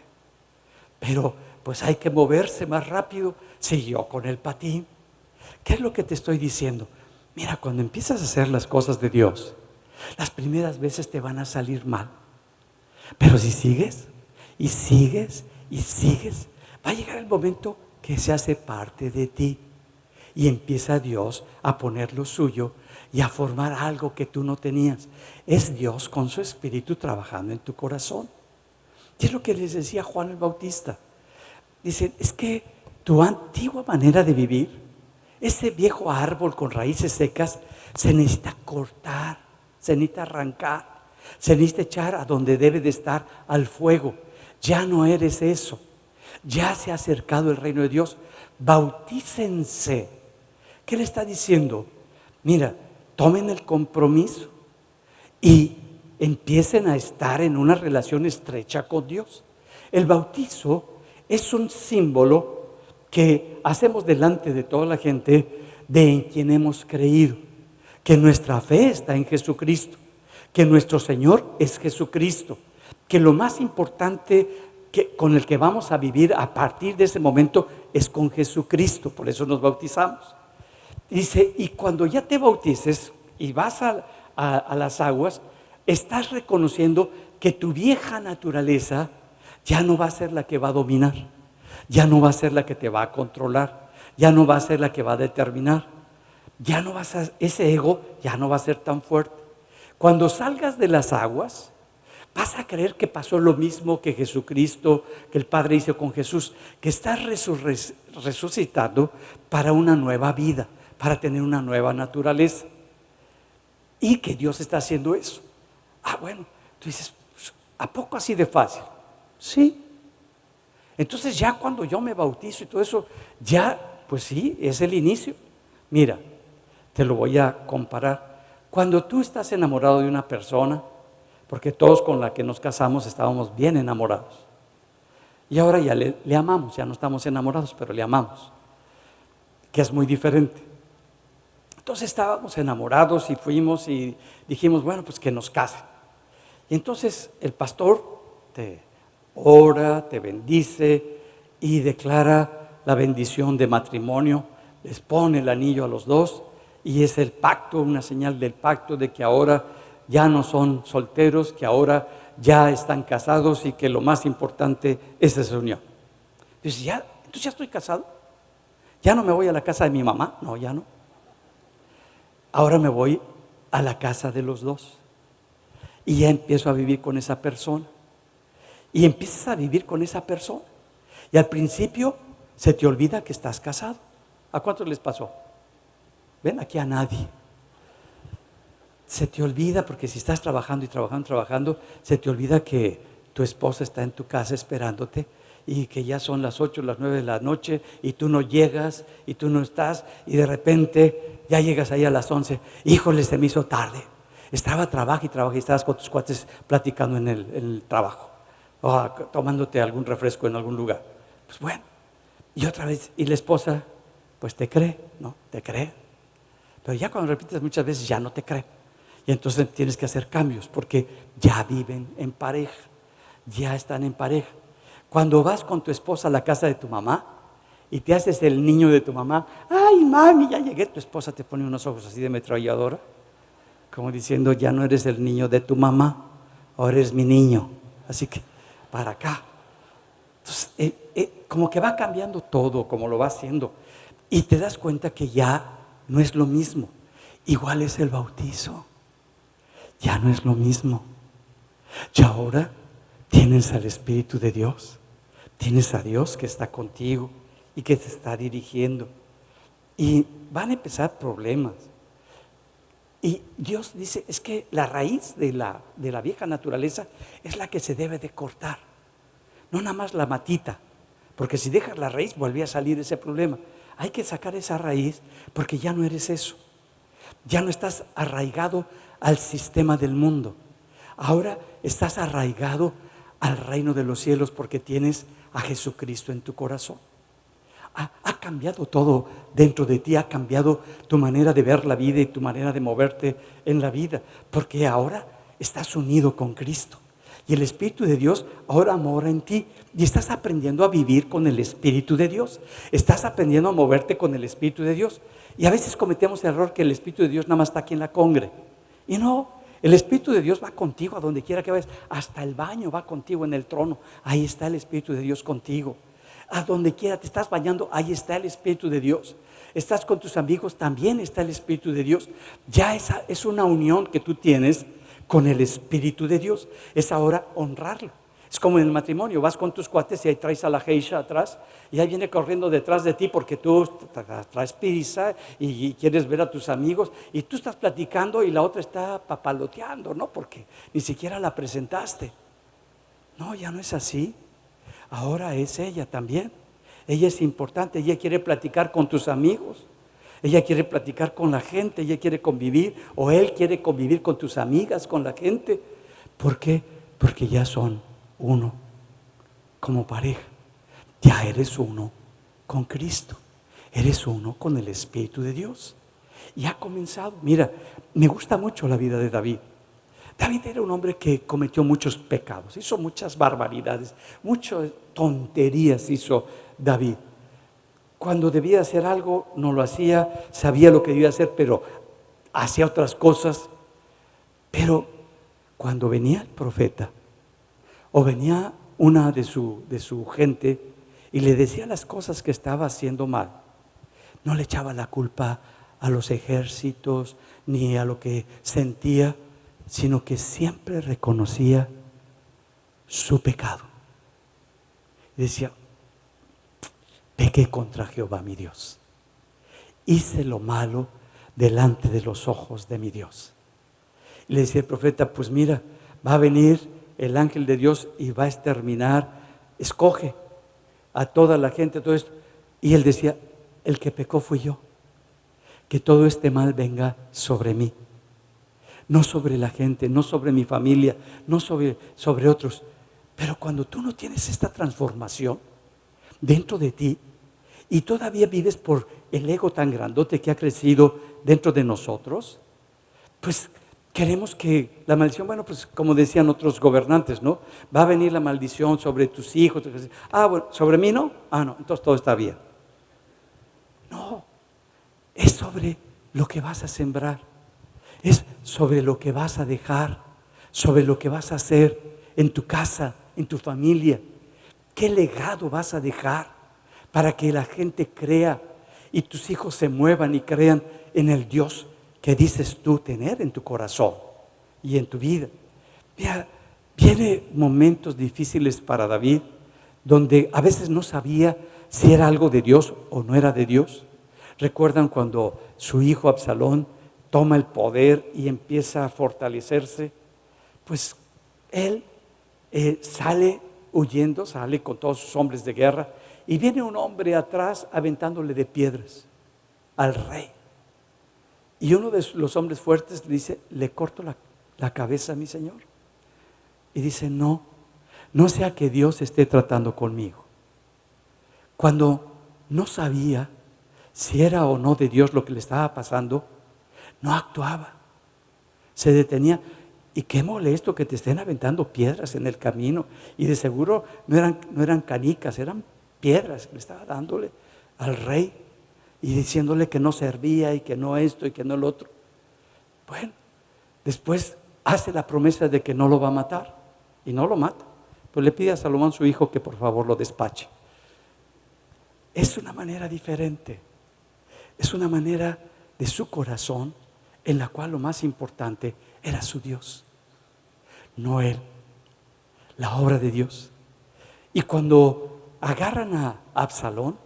Pero pues hay que moverse más rápido. Siguió con el patín. ¿Qué es lo que te estoy diciendo? Mira, cuando empiezas a hacer las cosas de Dios, las primeras veces te van a salir mal. Pero si sigues y sigues y sigues, va a llegar el momento que se hace parte de ti. Y empieza Dios a poner lo suyo y a formar algo que tú no tenías. Es Dios con su espíritu trabajando en tu corazón. Y es lo que les decía Juan el Bautista. Dice, es que tu antigua manera de vivir, ese viejo árbol con raíces secas, se necesita cortar, se necesita arrancar, se necesita echar a donde debe de estar, al fuego. Ya no eres eso. Ya se ha acercado el reino de Dios. Bautícense. ¿Qué le está diciendo? Mira, tomen el compromiso y empiecen a estar en una relación estrecha con Dios. El bautizo es un símbolo que hacemos delante de toda la gente de en quien hemos creído, que nuestra fe está en Jesucristo, que nuestro Señor es Jesucristo, que lo más importante con el que vamos a vivir a partir de ese momento es con Jesucristo. Por eso nos bautizamos. Dice, y cuando ya te bautices y vas a las aguas, estás reconociendo que tu vieja naturaleza ya no va a ser la que va a dominar, ya no va a ser la que te va a controlar, ya no va a ser la que va a determinar, ya no vas a, ese ego ya no va a ser tan fuerte. Cuando salgas de las aguas, vas a creer que pasó lo mismo que Jesucristo, que el Padre hizo con Jesús, que estás resucitando para una nueva vida, para tener una nueva naturaleza. Y que Dios está haciendo eso. Bueno, tú dices, ¿a poco así de fácil? Sí. Entonces ya cuando yo me bautizo y todo eso, ya, pues sí, es el inicio. Mira, te lo voy a comparar. Cuando tú estás enamorado de una persona, porque todos con la que nos casamos estábamos bien enamorados. Y ahora ya le amamos, ya no estamos enamorados, pero le amamos, que es muy diferente. Entonces estábamos enamorados y fuimos y dijimos, bueno, pues que nos casen. Y entonces el pastor te ora, te bendice y declara la bendición de matrimonio, les pone el anillo a los dos y es el pacto, una señal del pacto de que ahora ya no son solteros, que ahora ya están casados y que lo más importante es esa unión. Entonces ya estoy casado, ya no me voy a la casa de mi mamá, no, ya no. Ahora me voy a la casa de los dos y ya empiezo a vivir con esa persona. Y empiezas a vivir con esa persona. Y al principio se te olvida que estás casado. ¿A cuántos les pasó? Ven, aquí a nadie. Se te olvida porque si estás trabajando y trabajando, se te olvida que tu esposa está en tu casa esperándote y que ya son las 8, las 9 de la noche y tú no llegas y tú no estás y de repente ya llegas ahí a las 11. Híjole, se me hizo tarde. Estaba trabajo y estabas con tus cuates platicando en el trabajo. O tomándote algún refresco en algún lugar. Pues bueno, y otra vez, y la esposa, pues te cree, ¿no? Te cree. Pero ya cuando repites muchas veces ya no te cree. Y entonces tienes que hacer cambios porque ya viven en pareja, ya están en pareja. Cuando vas con tu esposa a la casa de tu mamá y te haces el niño de tu mamá, ay mami, ya llegué, tu esposa te pone unos ojos así de ametralladora, como diciendo, ya no eres el niño de tu mamá, ahora eres mi niño. Así que para acá. Entonces, como que va cambiando todo, como lo va haciendo. Y te das cuenta que ya no es lo mismo. Igual es el bautizo. Ya no es lo mismo. Y ahora tienes al Espíritu de Dios. Tienes a Dios que está contigo y que te está dirigiendo. Y van a empezar problemas. Y Dios dice, es que la raíz de la vieja naturaleza es la que se debe de cortar. No nada más la matita, porque si dejas la raíz vuelve a salir ese problema. Hay que sacar esa raíz porque ya no eres eso. Ya no estás arraigado al sistema del mundo. Ahora estás arraigado al reino de los cielos porque tienes a Jesucristo en tu corazón. Ha cambiado todo dentro de ti, ha cambiado tu manera de ver la vida y tu manera de moverte en la vida, porque ahora estás unido con Cristo y el Espíritu de Dios ahora mora en ti y estás aprendiendo a vivir con el Espíritu de Dios, estás aprendiendo a moverte con el Espíritu de Dios. Y a veces cometemos el error que el Espíritu de Dios nada más está aquí en la congre y no, el Espíritu de Dios va contigo a donde quiera que vayas, hasta el baño va contigo en el trono, ahí está el Espíritu de Dios contigo. A donde quiera te estás bañando, ahí está el Espíritu de Dios. Estás con tus amigos, también está el Espíritu de Dios. Ya esa es una unión que tú tienes con el Espíritu de Dios. Es ahora honrarlo. Es como en el matrimonio, vas con tus cuates y ahí traes a la geisha atrás y ahí viene corriendo detrás de ti porque tú traes prisa y quieres ver a tus amigos y tú estás platicando y la otra está papaloteando, ¿no? Porque ni siquiera la presentaste. No, ya no es así. Ahora es ella también. Ella es importante, ella quiere platicar con tus amigos, ella quiere platicar con la gente, ella quiere convivir o él quiere convivir con tus amigas, con la gente. ¿Por qué? Porque ya son uno como pareja. Ya eres uno con Cristo, eres uno con el Espíritu de Dios. Y ha comenzado. Mira, me gusta mucho la vida de David. David era un hombre que cometió muchos pecados, hizo muchas barbaridades, muchas tonterías hizo David. Cuando debía hacer algo, no lo hacía, sabía lo que debía hacer, pero hacía otras cosas. Pero cuando venía el profeta, o venía una de su gente, y le decía las cosas que estaba haciendo mal, no le echaba la culpa a los ejércitos, ni a lo que sentía, sino que siempre reconocía su pecado. Y decía, pequé contra Jehová mi Dios. Hice lo malo delante de los ojos de mi Dios. Y le decía el profeta, pues mira, va a venir el ángel de Dios y va a exterminar, escoge a toda la gente, todo esto. Y él decía, el que pecó fui yo, que todo este mal venga sobre mí, no sobre la gente, no sobre mi familia, no sobre otros. Pero cuando tú no tienes esta transformación dentro de ti y todavía vives por el ego tan grandote que ha crecido dentro de nosotros, pues queremos que la maldición, bueno, pues como decían otros gobernantes, ¿no? Va a venir la maldición sobre tus hijos. Ah, bueno, ¿sobre mí no? Ah, no, entonces todo está bien. No, es sobre lo que vas a sembrar, es sobre lo que vas a dejar, sobre lo que vas a hacer en tu casa, en tu familia. ¿Qué legado vas a dejar para que la gente crea y tus hijos se muevan y crean en el Dios que dices tú tener en tu corazón y en tu vida? Mira, viene momentos difíciles para David, donde a veces no sabía si era algo de Dios o no era de Dios. ¿Recuerdan cuando su hijo Absalón toma el poder y empieza a fortalecerse? Pues él sale huyendo, sale con todos sus hombres de guerra, y viene un hombre atrás aventándole de piedras al rey. Y uno de los hombres fuertes le dice, ¿le corto la cabeza a mi señor? Y dice, no, no sea que Dios esté tratando conmigo. Cuando no sabía si era o no de Dios lo que le estaba pasando, no actuaba, se detenía. Y qué molesto que te estén aventando piedras en el camino, y de seguro no eran canicas, eran piedras que le estaba dándole al rey y diciéndole que no servía y que no esto y que no lo otro. Bueno, después hace la promesa de que no lo va a matar y no lo mata. Pues le pide a Salomón, su hijo, que por favor lo despache. Es una manera diferente, es una manera de su corazón en la cual lo más importante era su Dios, no él, la obra de Dios. Y cuando agarran a Absalón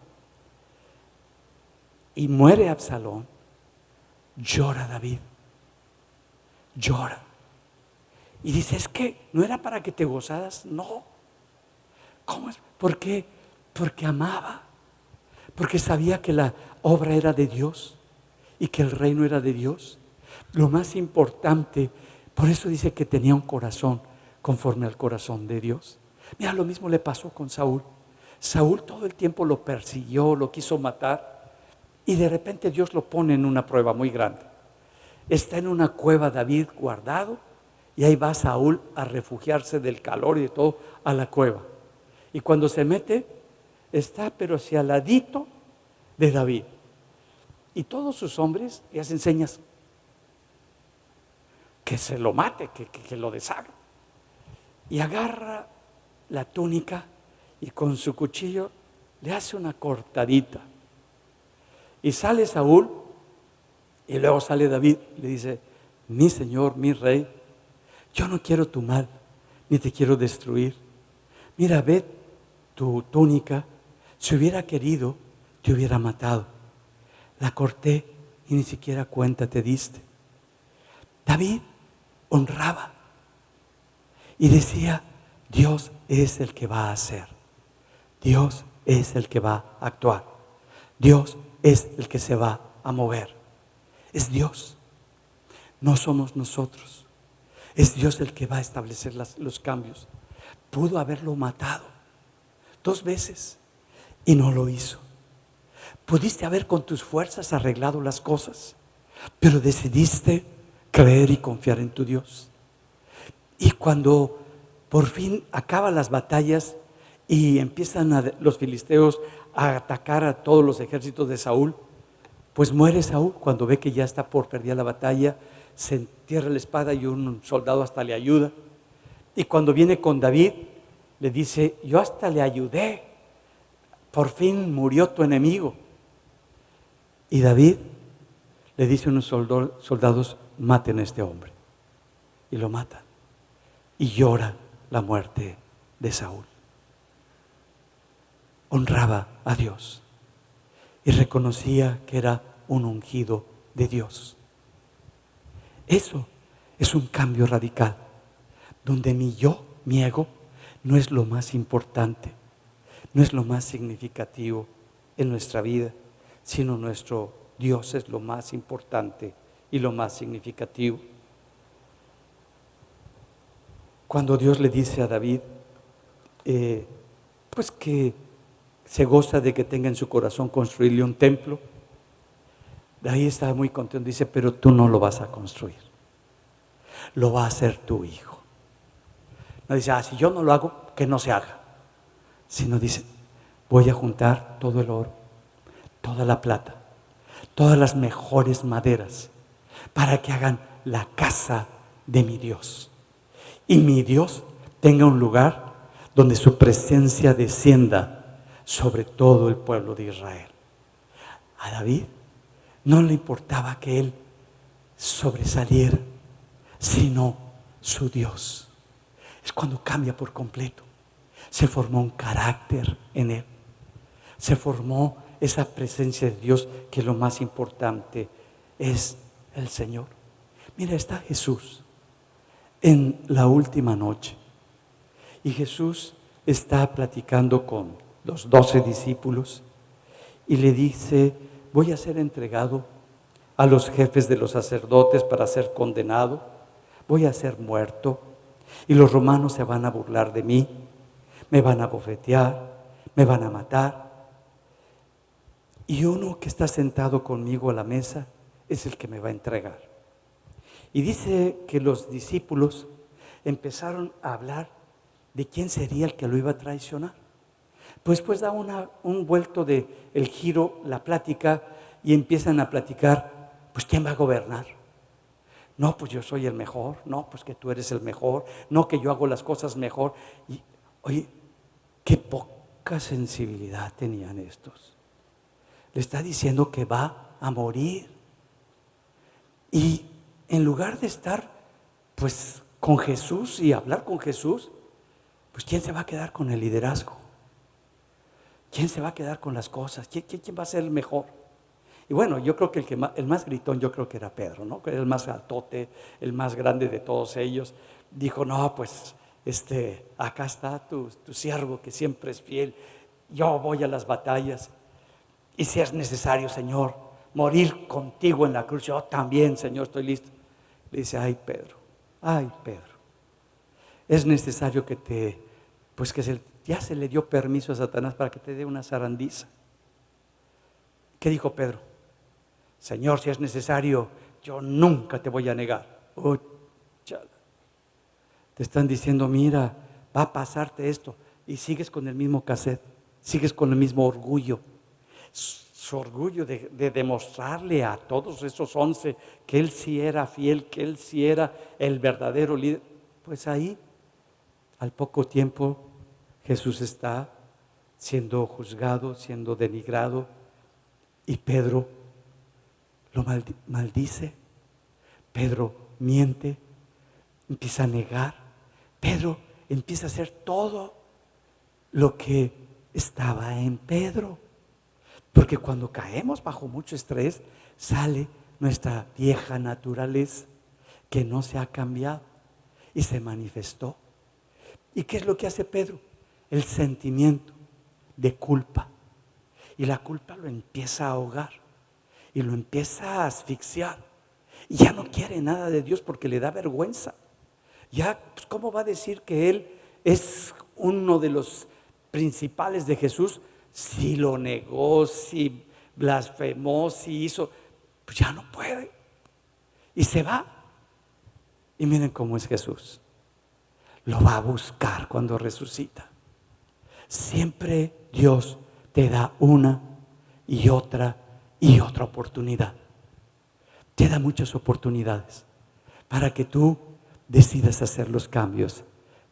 y muere Absalón, llora David, llora. Y dice, es que no era para que te gozaras, no. ¿Cómo es? ¿Por qué? Porque amaba, porque sabía que la obra era de Dios y que el reino era de Dios. Lo más importante, por eso dice que tenía un corazón conforme al corazón de Dios. Mira, lo mismo le pasó con Saúl. Saúl todo el tiempo lo persiguió, lo quiso matar, y de repente Dios lo pone en una prueba muy grande. Está en una cueva David guardado, y ahí va Saúl a refugiarse del calor y de todo a la cueva. Y cuando se mete, está pero hacia al ladito de David. Y todos sus hombres le hacen señas que se lo mate, que lo deshaga. Y agarra la túnica y con su cuchillo le hace una cortadita. Y sale Saúl y luego sale David, le dice, mi señor, mi rey, yo no quiero tu mal, ni te quiero destruir. Mira, ve tu túnica, si hubiera querido, te hubiera matado. La corté y ni siquiera cuenta te diste. David honraba y decía, Dios es el que va a hacer, Dios es el que va a actuar, Dios es el que se va a mover. Es Dios, no somos nosotros. Es Dios el que va a establecer los cambios. Pudo haberlo matado 2 veces y no lo hizo. Pudiste haber con tus fuerzas arreglado las cosas, pero decidiste creer y confiar en tu Dios. Y cuando por fin acaban las batallas y empiezan los filisteos a atacar a todos los ejércitos de Saúl, pues muere Saúl cuando ve que ya está por perder la batalla, se entierra la espada y un soldado hasta le ayuda. Y cuando viene con David, le dice, yo hasta le ayudé, por fin murió tu enemigo. Y David le dice a unos soldados, maten a este hombre. Y lo matan. Y llora la muerte de Saúl. Honraba a Dios y reconocía que era un ungido de Dios. Eso es un cambio radical, donde mi yo mi ego no es lo más importante, no es lo más significativo en nuestra vida, sino nuestro Dios es lo más importante y lo más significativo. Cuando Dios le dice a David, pues que se goza de que tenga en su corazón construirle un templo, de ahí estaba muy contento, dice, pero tú no lo vas a construir, lo va a hacer tu hijo. No dice, si yo no lo hago, que no se haga, sino dice, voy a juntar todo el oro, toda la plata, todas las mejores maderas, para que hagan la casa de mi Dios. Y mi Dios tenga un lugar donde su presencia descienda sobre todo el pueblo de Israel. A David no le importaba que él sobresaliera, sino su Dios. Es cuando cambia por completo. Se formó un carácter en él. Se formó esa presencia de Dios, que lo más importante es el Señor. Mira, está Jesús en la última noche y Jesús está platicando con los 12 discípulos y le dice, voy a ser entregado a los jefes de los sacerdotes para ser condenado, voy a ser muerto y los romanos se van a burlar de mí, me van a bofetear, me van a matar. Y uno que está sentado conmigo a la mesa es el que me va a entregar. Y dice que los discípulos empezaron a hablar de quién sería el que lo iba a traicionar. Pues da un vuelto de el giro, la plática, y empiezan a platicar, pues ¿quién va a gobernar? No, pues yo soy el mejor, no, pues que tú eres el mejor, no, que yo hago las cosas mejor. Y oye, qué poca sensibilidad tenían estos. Le está diciendo que va a morir. Y en lugar de estar pues con Jesús y hablar con Jesús, pues ¿quién se va a quedar con el liderazgo? ¿Quién se va a quedar con las cosas? ¿Quién va a ser el mejor? Y bueno, yo creo que el más gritón, yo creo que era Pedro, ¿no? Que era el más altote, el más grande de todos ellos. Dijo, no, pues acá está tu siervo que siempre es fiel. Yo voy a las batallas. Y si es necesario, Señor, morir contigo en la cruz, yo también, Señor, estoy listo. Le dice, ay Pedro, es necesario que ya se le dio permiso a Satanás para que te dé una zarandiza. ¿Qué dijo Pedro? Señor, si es necesario, yo nunca te voy a negar. Oh, chala. Te están diciendo, mira, va a pasarte esto. Y sigues con el mismo cassette, sigues con el mismo orgullo. Su orgullo de demostrarle a todos esos 11 que él sí era fiel, que él sí era el verdadero líder. Pues ahí, al poco tiempo, Jesús está siendo juzgado, siendo denigrado, y Pedro lo maldice. Pedro miente, empieza a negar. Pedro empieza a hacer todo lo que estaba en Pedro. Porque cuando caemos bajo mucho estrés, sale nuestra vieja naturaleza que no se ha cambiado y se manifestó. ¿Y qué es lo que hace Pedro? El sentimiento de culpa. Y la culpa lo empieza a ahogar y lo empieza a asfixiar. Y ya no quiere nada de Dios porque le da vergüenza. Ya, pues, ¿cómo va a decir que él es uno de los principales de Jesús? Si lo negó, si blasfemó, si hizo, pues ya no puede. Y se va. Y miren cómo es Jesús. Lo va a buscar cuando resucita. Siempre Dios te da una y otra oportunidad. Te da muchas oportunidades para que tú decidas hacer los cambios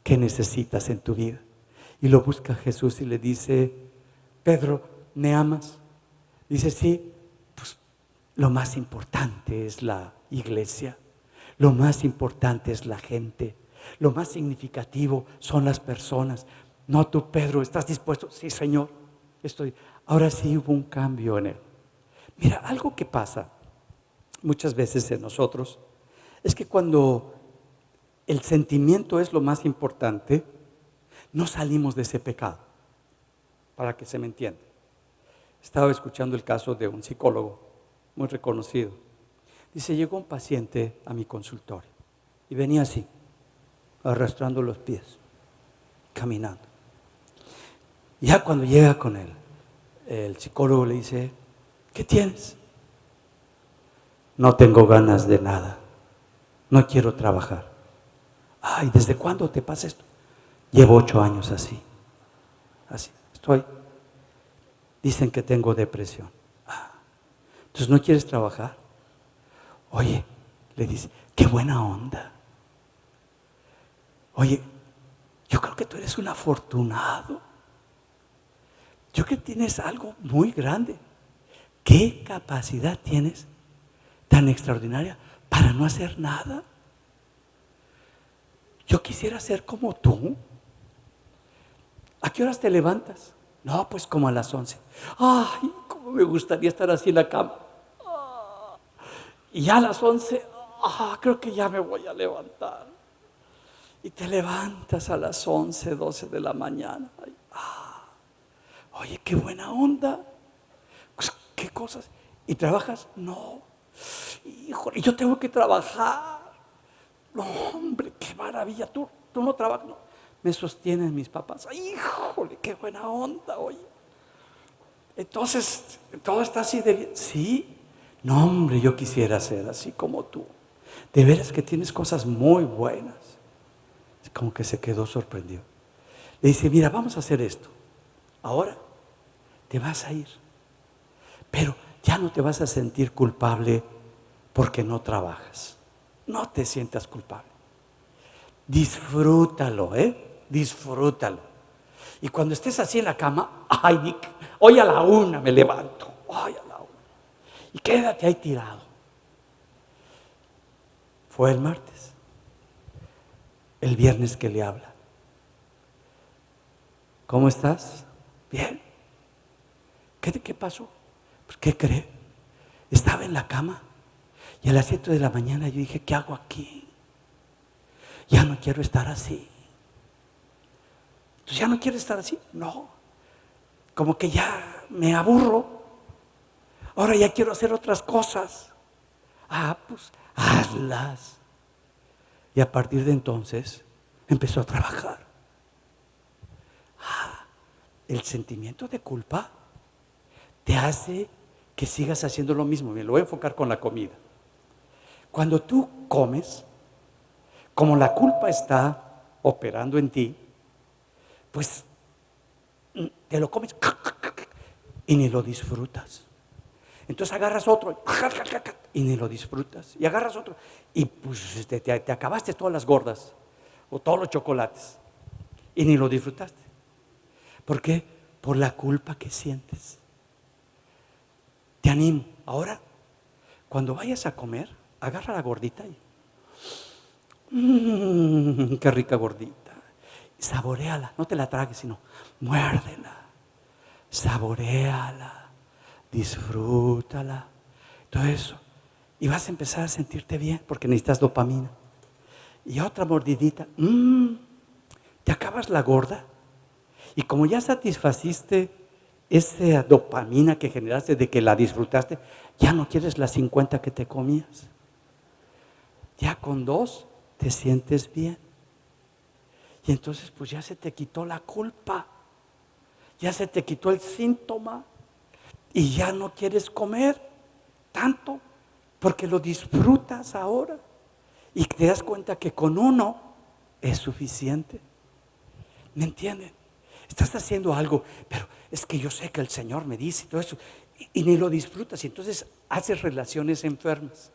que necesitas en tu vida. Y lo busca Jesús y le dice, Pedro, ¿me amas? Dice, sí, pues lo más importante es la iglesia, lo más importante es la gente, lo más significativo son las personas. No, tú, Pedro, ¿estás dispuesto? Sí, Señor, estoy. Ahora sí hubo un cambio en él. Mira, algo que pasa muchas veces en nosotros es que cuando el sentimiento es lo más importante, no salimos de ese pecado, para que se me entienda. Estaba escuchando el caso de un psicólogo muy reconocido. Dice, llegó un paciente a mi consultorio y venía así, arrastrando los pies, caminando. Ya cuando llega con él, el psicólogo le dice, ¿qué tienes? No tengo ganas de nada, no quiero trabajar. Ay, ¿desde cuándo te pasa esto? Llevo 8 años así, estoy. Dicen que tengo depresión. Entonces, ¿no quieres trabajar? Oye, le dice, qué buena onda. Oye, yo creo que tú eres un afortunado. Yo creo que tienes algo muy grande. ¿Qué capacidad tienes tan extraordinaria para no hacer nada? Yo quisiera ser como tú. ¿A qué horas te levantas? No, pues como a las 11. Ay, cómo me gustaría estar así en la cama. Y ya a las 11, creo que ya me voy a levantar. Y te levantas a las 11, 12 de la mañana. Ay, oye, qué buena onda. Pues, ¿qué cosas? ¿Y trabajas? No. Híjole, yo tengo que trabajar. No, hombre, qué maravilla. Tú no trabajas. No. Me sostienen mis papás. Ay, híjole, qué buena onda, oye. Entonces, todo está así de bien. Sí. No, hombre, yo quisiera ser así como tú. De veras que tienes cosas muy buenas. Como que se quedó sorprendido. Le dice, mira, vamos a hacer esto. Ahora te vas a ir. Pero ya no te vas a sentir culpable porque no trabajas. No te sientas culpable. Disfrútalo, disfrútalo. Y cuando estés así en la cama, ay, Nick, hoy a la 1 me levanto. Ay, a la 1. Y quédate ahí tirado. Fue el martes. El viernes que le habla. ¿Cómo estás? Bien. ¿Qué pasó? Pues, ¿qué cree? Estaba en la cama y a las 7 de la mañana yo dije, ¿qué hago aquí? Ya no quiero estar así. Entonces, ¿ya no quieres estar así? No. Como que ya me aburro. Ahora ya quiero hacer otras cosas. Pues hazlas. Y a partir de entonces empezó a trabajar. El sentimiento de culpa te hace que sigas haciendo lo mismo. Me lo voy a enfocar con la comida. Cuando tú comes, como la culpa está operando en ti, pues te lo comes y ni lo disfrutas. Entonces agarras otro y ni lo disfrutas. Y agarras otro y pues te acabaste todas las gordas o todos los chocolates y ni lo disfrutaste. ¿Por qué? Por la culpa que sientes. Te animo. Ahora, cuando vayas a comer, agarra la gordita y qué rica gordita. Saboréala, no te la tragues, sino muérdela. Saboréala, disfrútala. Todo eso. Y vas a empezar a sentirte bien porque necesitas dopamina. Y otra mordidita. Te acabas la gorda. Y como ya satisfaciste esa dopamina que generaste de que la disfrutaste, ya no quieres las 50 que te comías. Ya con 2 te sientes bien. Y entonces pues ya se te quitó la culpa. Ya se te quitó el síntoma. Y ya no quieres comer tanto porque lo disfrutas ahora. Y te das cuenta que con 1 es suficiente. ¿Me entienden? Estás haciendo algo, pero es que yo sé que el Señor me dice y todo eso, y ni lo disfrutas, y entonces haces relaciones enfermas,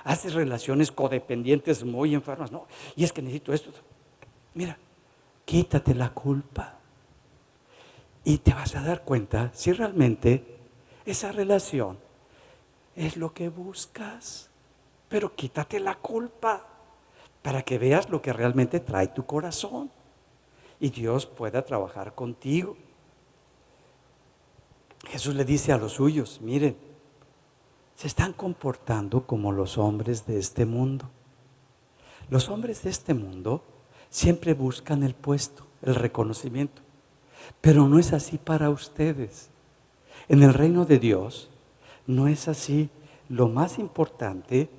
haces relaciones codependientes muy enfermas, ¿no? Y es que necesito esto. Mira, quítate la culpa y te vas a dar cuenta si realmente esa relación es lo que buscas, pero quítate la culpa para que veas lo que realmente trae tu corazón. Y Dios pueda trabajar contigo. Jesús le dice a los suyos, miren, se están comportando como los hombres de este mundo. Los hombres de este mundo siempre buscan el puesto, el reconocimiento, pero no es así para ustedes. En el reino de Dios no es así. Lo más importante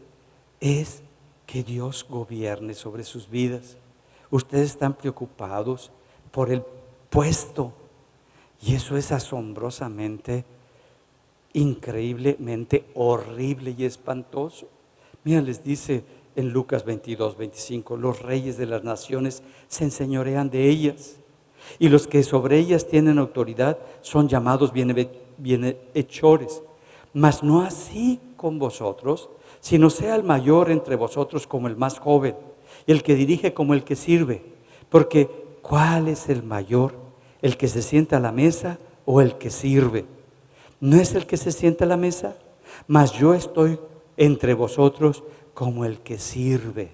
es que Dios gobierne sobre sus vidas. Ustedes están preocupados por el puesto y eso es asombrosamente, increíblemente horrible y espantoso. Mira, les dice en Lucas 22:25, los reyes de las naciones se enseñorean de ellas y los que sobre ellas tienen autoridad son llamados bienhechores. Mas no así con vosotros, sino sea el mayor entre vosotros como el más joven, y el que dirige como el que sirve. Porque ¿cuál es el mayor? ¿El que se sienta a la mesa o el que sirve? ¿No es el que se sienta a la mesa? Mas yo estoy entre vosotros como el que sirve.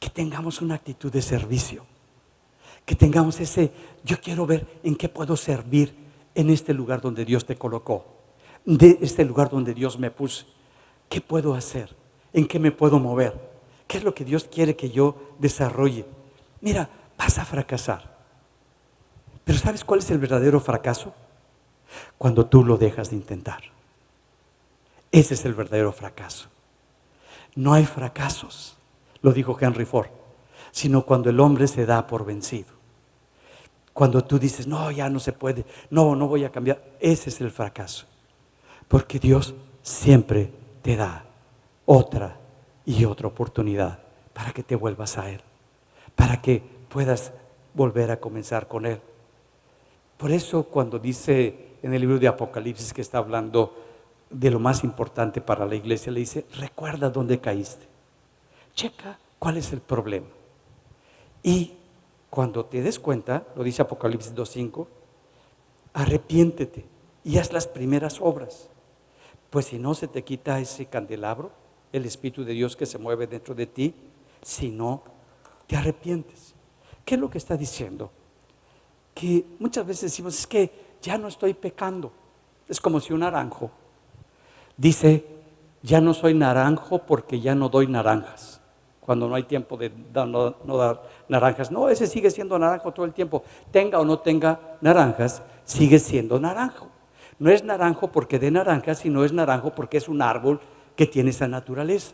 Que tengamos una actitud de servicio. Que tengamos yo quiero ver en qué puedo servir en este lugar donde Dios te colocó, de este lugar donde Dios me puso. ¿Qué puedo hacer? ¿En qué me puedo mover? ¿Qué es lo que Dios quiere que yo desarrolle? Mira, vas a fracasar. Pero ¿sabes cuál es el verdadero fracaso? Cuando tú lo dejas de intentar. Ese es el verdadero fracaso. No hay fracasos, lo dijo Henry Ford, sino cuando el hombre se da por vencido. Cuando tú dices, no, ya no se puede, no voy a cambiar. Ese es el fracaso. Porque Dios siempre te da otra y otra oportunidad para que te vuelvas a Él, para que puedas volver a comenzar con Él. Por eso cuando dice en el libro de Apocalipsis que está hablando de lo más importante para la iglesia, le dice, recuerda dónde caíste, checa cuál es el problema. Y cuando te des cuenta, lo dice Apocalipsis 2:5, arrepiéntete y haz las primeras obras. Pues si no se te quita ese candelabro, el Espíritu de Dios que se mueve dentro de ti, si no te arrepientes. ¿Qué es lo que está diciendo? Que muchas veces decimos, es que ya no estoy pecando. Es como si un naranjo dice, ya no soy naranjo porque ya no doy naranjas. Cuando no hay tiempo de no dar naranjas. No, ese sigue siendo naranjo todo el tiempo. Tenga o no tenga naranjas, sigue siendo naranjo. No es naranjo porque dé naranjas, sino es naranjo porque es un árbol que tiene esa naturaleza.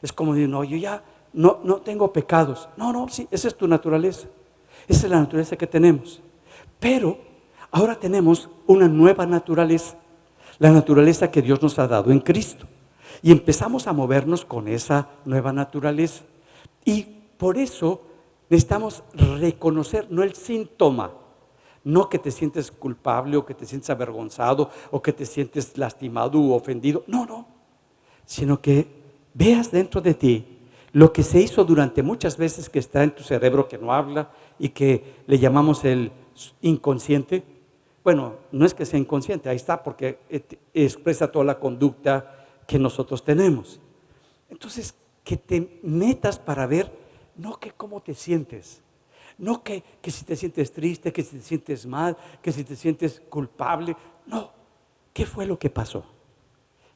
Es como decir, no, yo ya no tengo pecados. No, sí, esa es tu naturaleza. Esa es la naturaleza que tenemos. Pero ahora tenemos una nueva naturaleza. La naturaleza que Dios nos ha dado en Cristo. Y empezamos a movernos con esa nueva naturaleza. Y por eso necesitamos reconocer, no el síntoma, no que te sientes culpable o que te sientes avergonzado o que te sientes lastimado u ofendido, no, sino que veas dentro de ti lo que se hizo durante muchas veces que está en tu cerebro que no habla y que le llamamos el inconsciente. Bueno, no es que sea inconsciente, ahí está porque expresa toda la conducta que nosotros tenemos. Entonces, que te metas para ver, no que cómo te sientes, no que si te sientes triste, que si te sientes mal, que si te sientes culpable, no, ¿qué fue lo que pasó?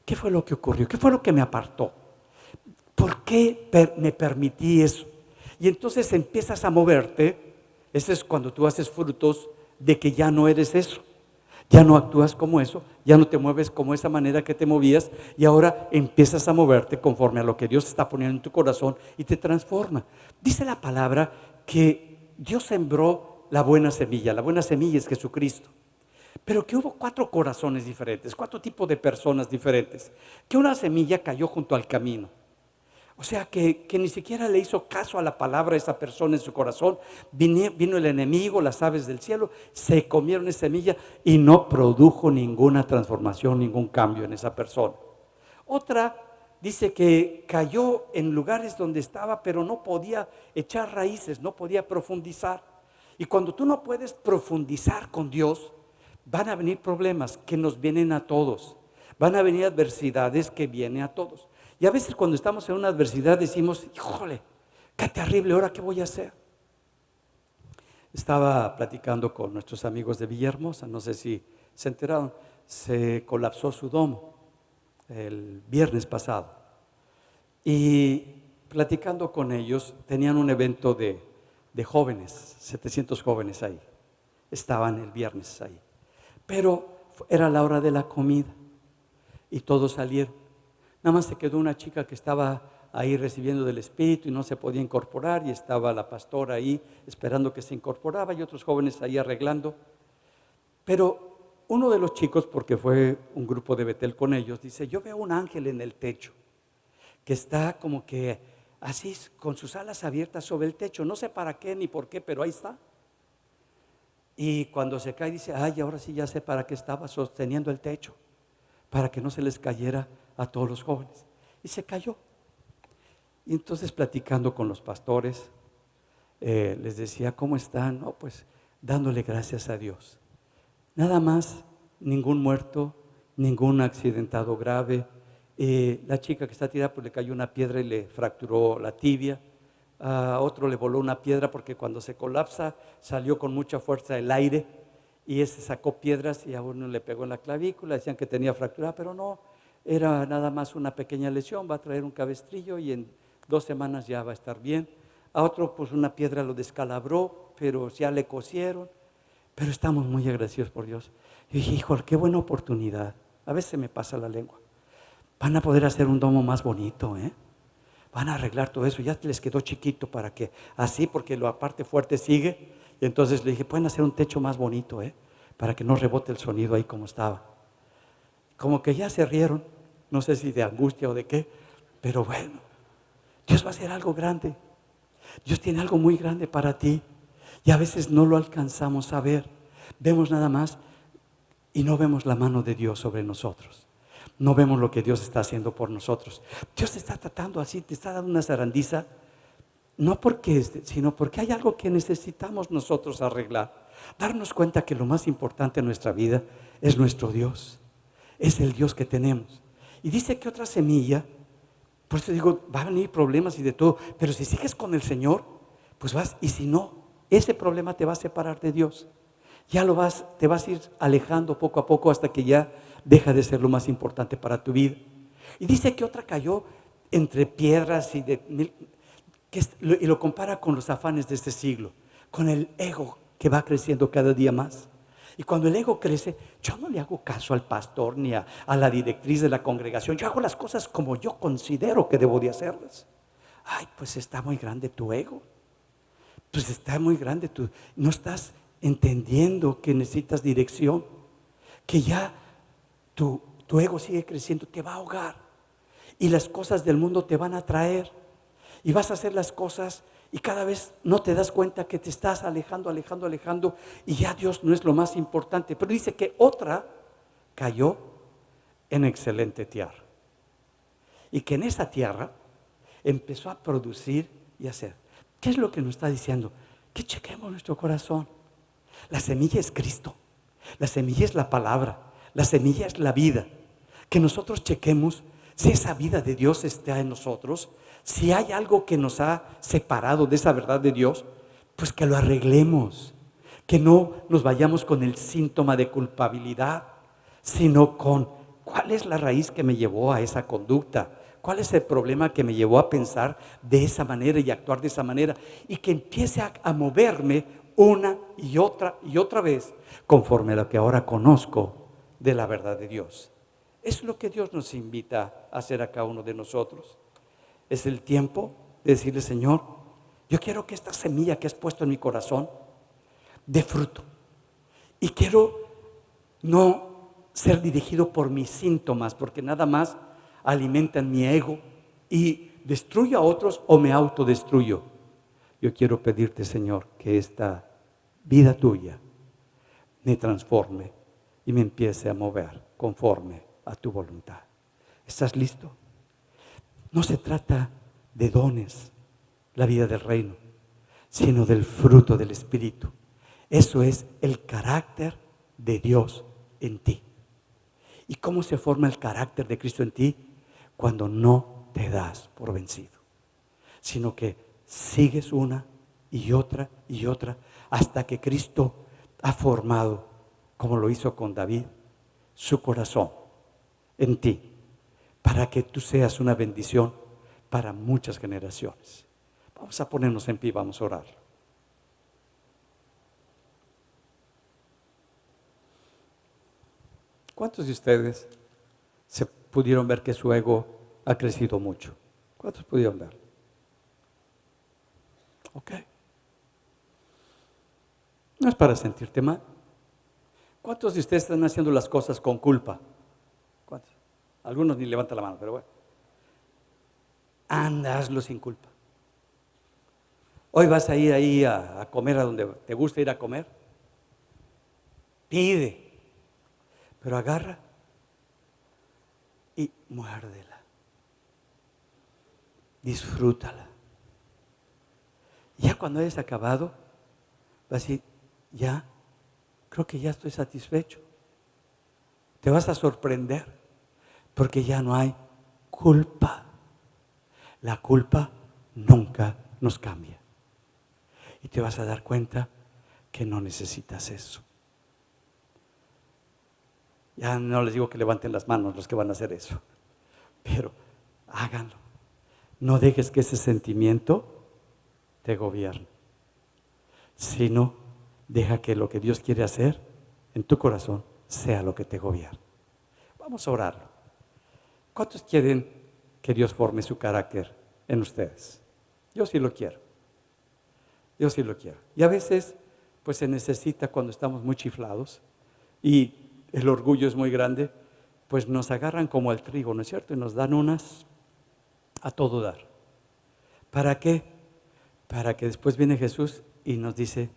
¿Qué fue lo que ocurrió? ¿Qué fue lo que me apartó? ¿Por qué me permití eso? Y entonces empiezas a moverte. Ese es cuando tú haces frutos de que ya no eres eso. Ya no actúas como eso, ya no te mueves como esa manera que te movías y ahora empiezas a moverte conforme a lo que Dios está poniendo en tu corazón y te transforma. Dice la palabra que Dios sembró la buena semilla es Jesucristo. Pero que hubo 4 corazones diferentes, 4 tipos de personas diferentes. Que una semilla cayó junto al camino. O sea que ni siquiera le hizo caso a la palabra de esa persona en su corazón. Vino el enemigo, las aves del cielo, se comieron esa semilla y no produjo ninguna transformación, ningún cambio en esa persona. Otra dice que cayó en lugares donde estaba, pero no podía echar raíces, no podía profundizar. Y cuando tú no puedes profundizar con Dios, van a venir problemas que nos vienen a todos. Van a venir adversidades que vienen a todos. Y a veces cuando estamos en una adversidad decimos, híjole, qué terrible, ¿ahora qué voy a hacer? Estaba platicando con nuestros amigos de Villahermosa, no sé si se enteraron, se colapsó su domo el viernes pasado. Y platicando con ellos, tenían un evento de jóvenes, 700 jóvenes ahí. Estaban el viernes ahí. Pero era la hora de la comida y todos salieron. Nada más se quedó una chica que estaba ahí recibiendo del Espíritu y no se podía incorporar, y estaba la pastora ahí esperando que se incorporaba y otros jóvenes ahí arreglando. Pero uno de los chicos, porque fue un grupo de Betel con ellos, dice: yo veo un ángel en el techo que está como que así con sus alas abiertas sobre el techo, no sé para qué ni por qué, pero ahí está. Y cuando se cae dice: ay, ahora sí ya sé para qué estaba sosteniendo el techo, para que no se les cayera a todos los jóvenes. Y se cayó. Y entonces, platicando con los pastores, les decía: ¿cómo están? No, pues dándole gracias a Dios. Nada más, ningún muerto, ningún accidentado grave. La chica que está tirada, pues le cayó una piedra y le fracturó la tibia. A otro le voló una piedra porque cuando se colapsa salió con mucha fuerza el aire y ese sacó piedras y a uno le pegó en la clavícula. Decían que tenía fractura, pero no, era nada más una pequeña lesión. Va a traer un cabestrillo y en 2 semanas ya va a estar bien. A otro, pues una piedra lo descalabró, pero ya le cosieron. Pero estamos muy agradecidos por Dios. Y dije: híjole, qué buena oportunidad. A veces se me pasa la lengua. Van a poder hacer un domo más bonito, van a arreglar todo eso. Ya les quedó chiquito para que así, porque la parte fuerte sigue. Y entonces le dije: pueden hacer un techo más bonito, para que no rebote el sonido ahí como estaba. Como que ya se rieron, no sé si de angustia o de qué, pero bueno, Dios va a hacer algo grande. Dios tiene algo muy grande para ti y a veces no lo alcanzamos a ver. Vemos nada más y no vemos la mano de Dios sobre nosotros. No vemos lo que Dios está haciendo por nosotros. Dios te está tratando así, te está dando una zarandiza, no porque, sino porque hay algo que necesitamos nosotros arreglar. Darnos cuenta que lo más importante en nuestra vida es nuestro Dios. Es el Dios que tenemos. Y dice que otra semilla, por eso digo, va a venir problemas y de todo, pero si sigues con el Señor, pues vas, y si no, ese problema te va a separar de Dios. Ya te vas a ir alejando poco a poco hasta que ya deja de ser lo más importante para tu vida. Y dice que otra cayó entre piedras y lo compara con los afanes de este siglo, con el ego que va creciendo cada día más. Y cuando el ego crece, yo no le hago caso al pastor ni a la directriz de la congregación. Yo hago las cosas como yo considero que debo de hacerlas. Ay, pues está muy grande tu ego. Pues está muy grande tu... No estás entendiendo que necesitas dirección, que ya tu ego sigue creciendo, te va a ahogar y las cosas del mundo te van a atraer y vas a hacer las cosas y cada vez no te das cuenta que te estás alejando y ya Dios no es lo más importante. Pero dice que otra cayó en excelente tierra y que en esa tierra empezó a producir y hacer. ¿Qué es lo que nos está diciendo? Que chequemos nuestro corazón. La semilla es Cristo, la semilla es la palabra, la semilla es la vida. Que nosotros chequemos si esa vida de Dios está en nosotros, si hay algo que nos ha separado de esa verdad de Dios, pues que lo arreglemos. Que no nos vayamos con el síntoma de culpabilidad, sino con cuál es la raíz que me llevó a esa conducta, cuál es el problema que me llevó a pensar de esa manera y actuar de esa manera, y que empiece a moverme una y otra vez conforme a lo que ahora conozco de la verdad de Dios. Es lo que Dios nos invita a hacer a cada uno de nosotros. Es el tiempo de decirle: Señor, yo quiero que esta semilla que has puesto en mi corazón dé fruto, y quiero no ser dirigido por mis síntomas, porque nada más alimentan mi ego y destruyo a otros o me autodestruyo. Yo quiero pedirte, Señor, que esta vida tuya me transforme y me empiece a mover conforme a tu voluntad. ¿Estás listo? No se trata de dones, la vida del reino, sino del fruto del Espíritu. Eso es el carácter de Dios en ti. ¿Y cómo se forma el carácter de Cristo en ti? Cuando no te das por vencido, sino que sigues una y otra hasta que Cristo ha formado, como lo hizo con David, su corazón en ti, para que tú seas una bendición para muchas generaciones. Vamos a ponernos en pie, vamos a orar. ¿Cuántos de ustedes se pudieron ver que su ego ha crecido mucho? ¿Cuántos pudieron ver? Ok. No es para sentirte mal. ¿Cuántos de ustedes están haciendo las cosas con culpa? ¿Cuántos? Algunos ni levantan la mano, pero bueno. Anda, hazlo sin culpa. Hoy vas a ir ahí a comer a donde te gusta ir a comer. Pide, pero agarra y muérdela. Disfrútala. Ya cuando hayas acabado, vas a decir, ya, creo que ya estoy satisfecho. Te vas a sorprender porque ya no hay culpa. La culpa nunca nos cambia. Y te vas a dar cuenta que no necesitas eso. Ya no les digo que levanten las manos los que van a hacer eso, pero háganlo. No dejes que ese sentimiento te gobierne, sino deja que lo que Dios quiere hacer en tu corazón sea lo que te gobierne. Vamos a orarlo. ¿Cuántos quieren que Dios forme su carácter en ustedes? Yo sí lo quiero. Yo sí lo quiero. Y a veces, pues se necesita cuando estamos muy chiflados y el orgullo es muy grande, pues nos agarran como al trigo, ¿no es cierto? Y nos dan unas a todo dar. ¿Para qué? Para que después viene Jesús y nos dice,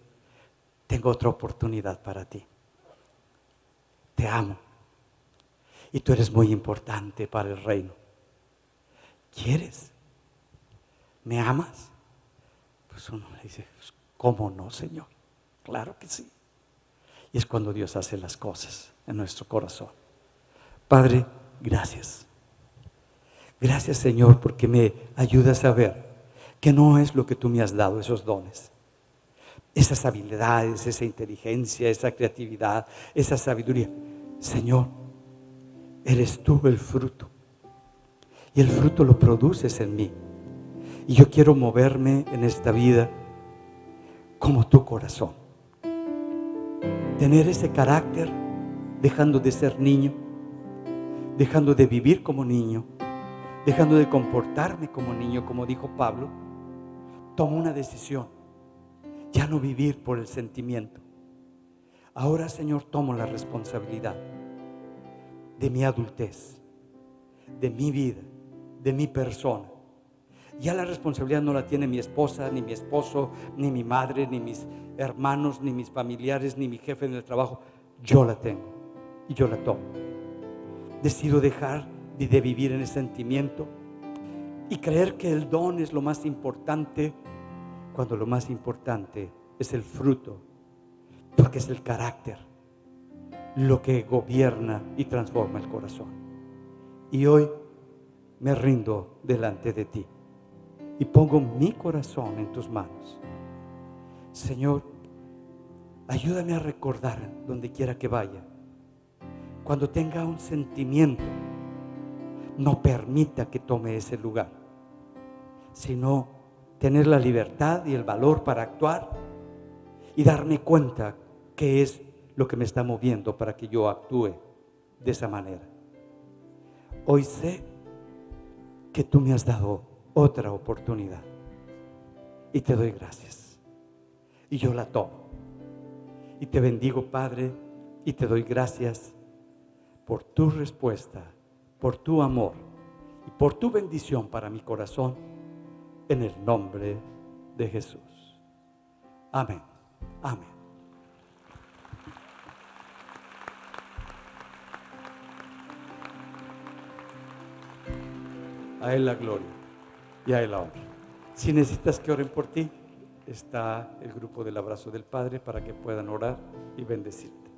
tengo otra oportunidad para ti. Te amo. Y tú eres muy importante para el reino. ¿Quieres? ¿Me amas? Pues uno le dice, ¿cómo no, Señor? Claro que sí. Y es cuando Dios hace las cosas en nuestro corazón. Padre, gracias. Gracias, Señor, porque me ayudas a ver que no es lo que tú me has dado, esos dones, esas habilidades, esa inteligencia, esa creatividad, esa sabiduría. Señor, eres tú el fruto. Y el fruto lo produces en mí. Y yo quiero moverme en esta vida como tu corazón. Tener ese carácter, dejando de ser niño, dejando de vivir como niño, dejando de comportarme como niño, como dijo Pablo. Tomo una decisión, ya no vivir por el sentimiento. Ahora, Señor, tomo la responsabilidad de mi adultez, de mi vida, de mi persona. Ya la responsabilidad no la tiene mi esposa, ni mi esposo, ni mi madre, ni mis hermanos, ni mis familiares, ni mi jefe en el trabajo. Yo la tengo y yo la tomo. Decido dejar de vivir en el sentimiento y creer que el don es lo más importante, cuando lo más importante es el fruto, porque es el carácter lo que gobierna y transforma el corazón. Y hoy me rindo delante de ti y pongo mi corazón en tus manos. Señor, ayúdame a recordar donde quiera que vaya, cuando tenga un sentimiento, no permita que tome ese lugar, sino tener la libertad y el valor para actuar y darme cuenta qué es lo que me está moviendo para que yo actúe de esa manera. Hoy sé que tú me has dado otra oportunidad y te doy gracias y yo la tomo y te bendigo, Padre, y te doy gracias por tu respuesta, por tu amor y por tu bendición para mi corazón, en el nombre de Jesús. Amén. Amén. A Él la gloria y a Él la honra. Si necesitas que oren por ti, está el grupo del abrazo del Padre para que puedan orar y bendecirte.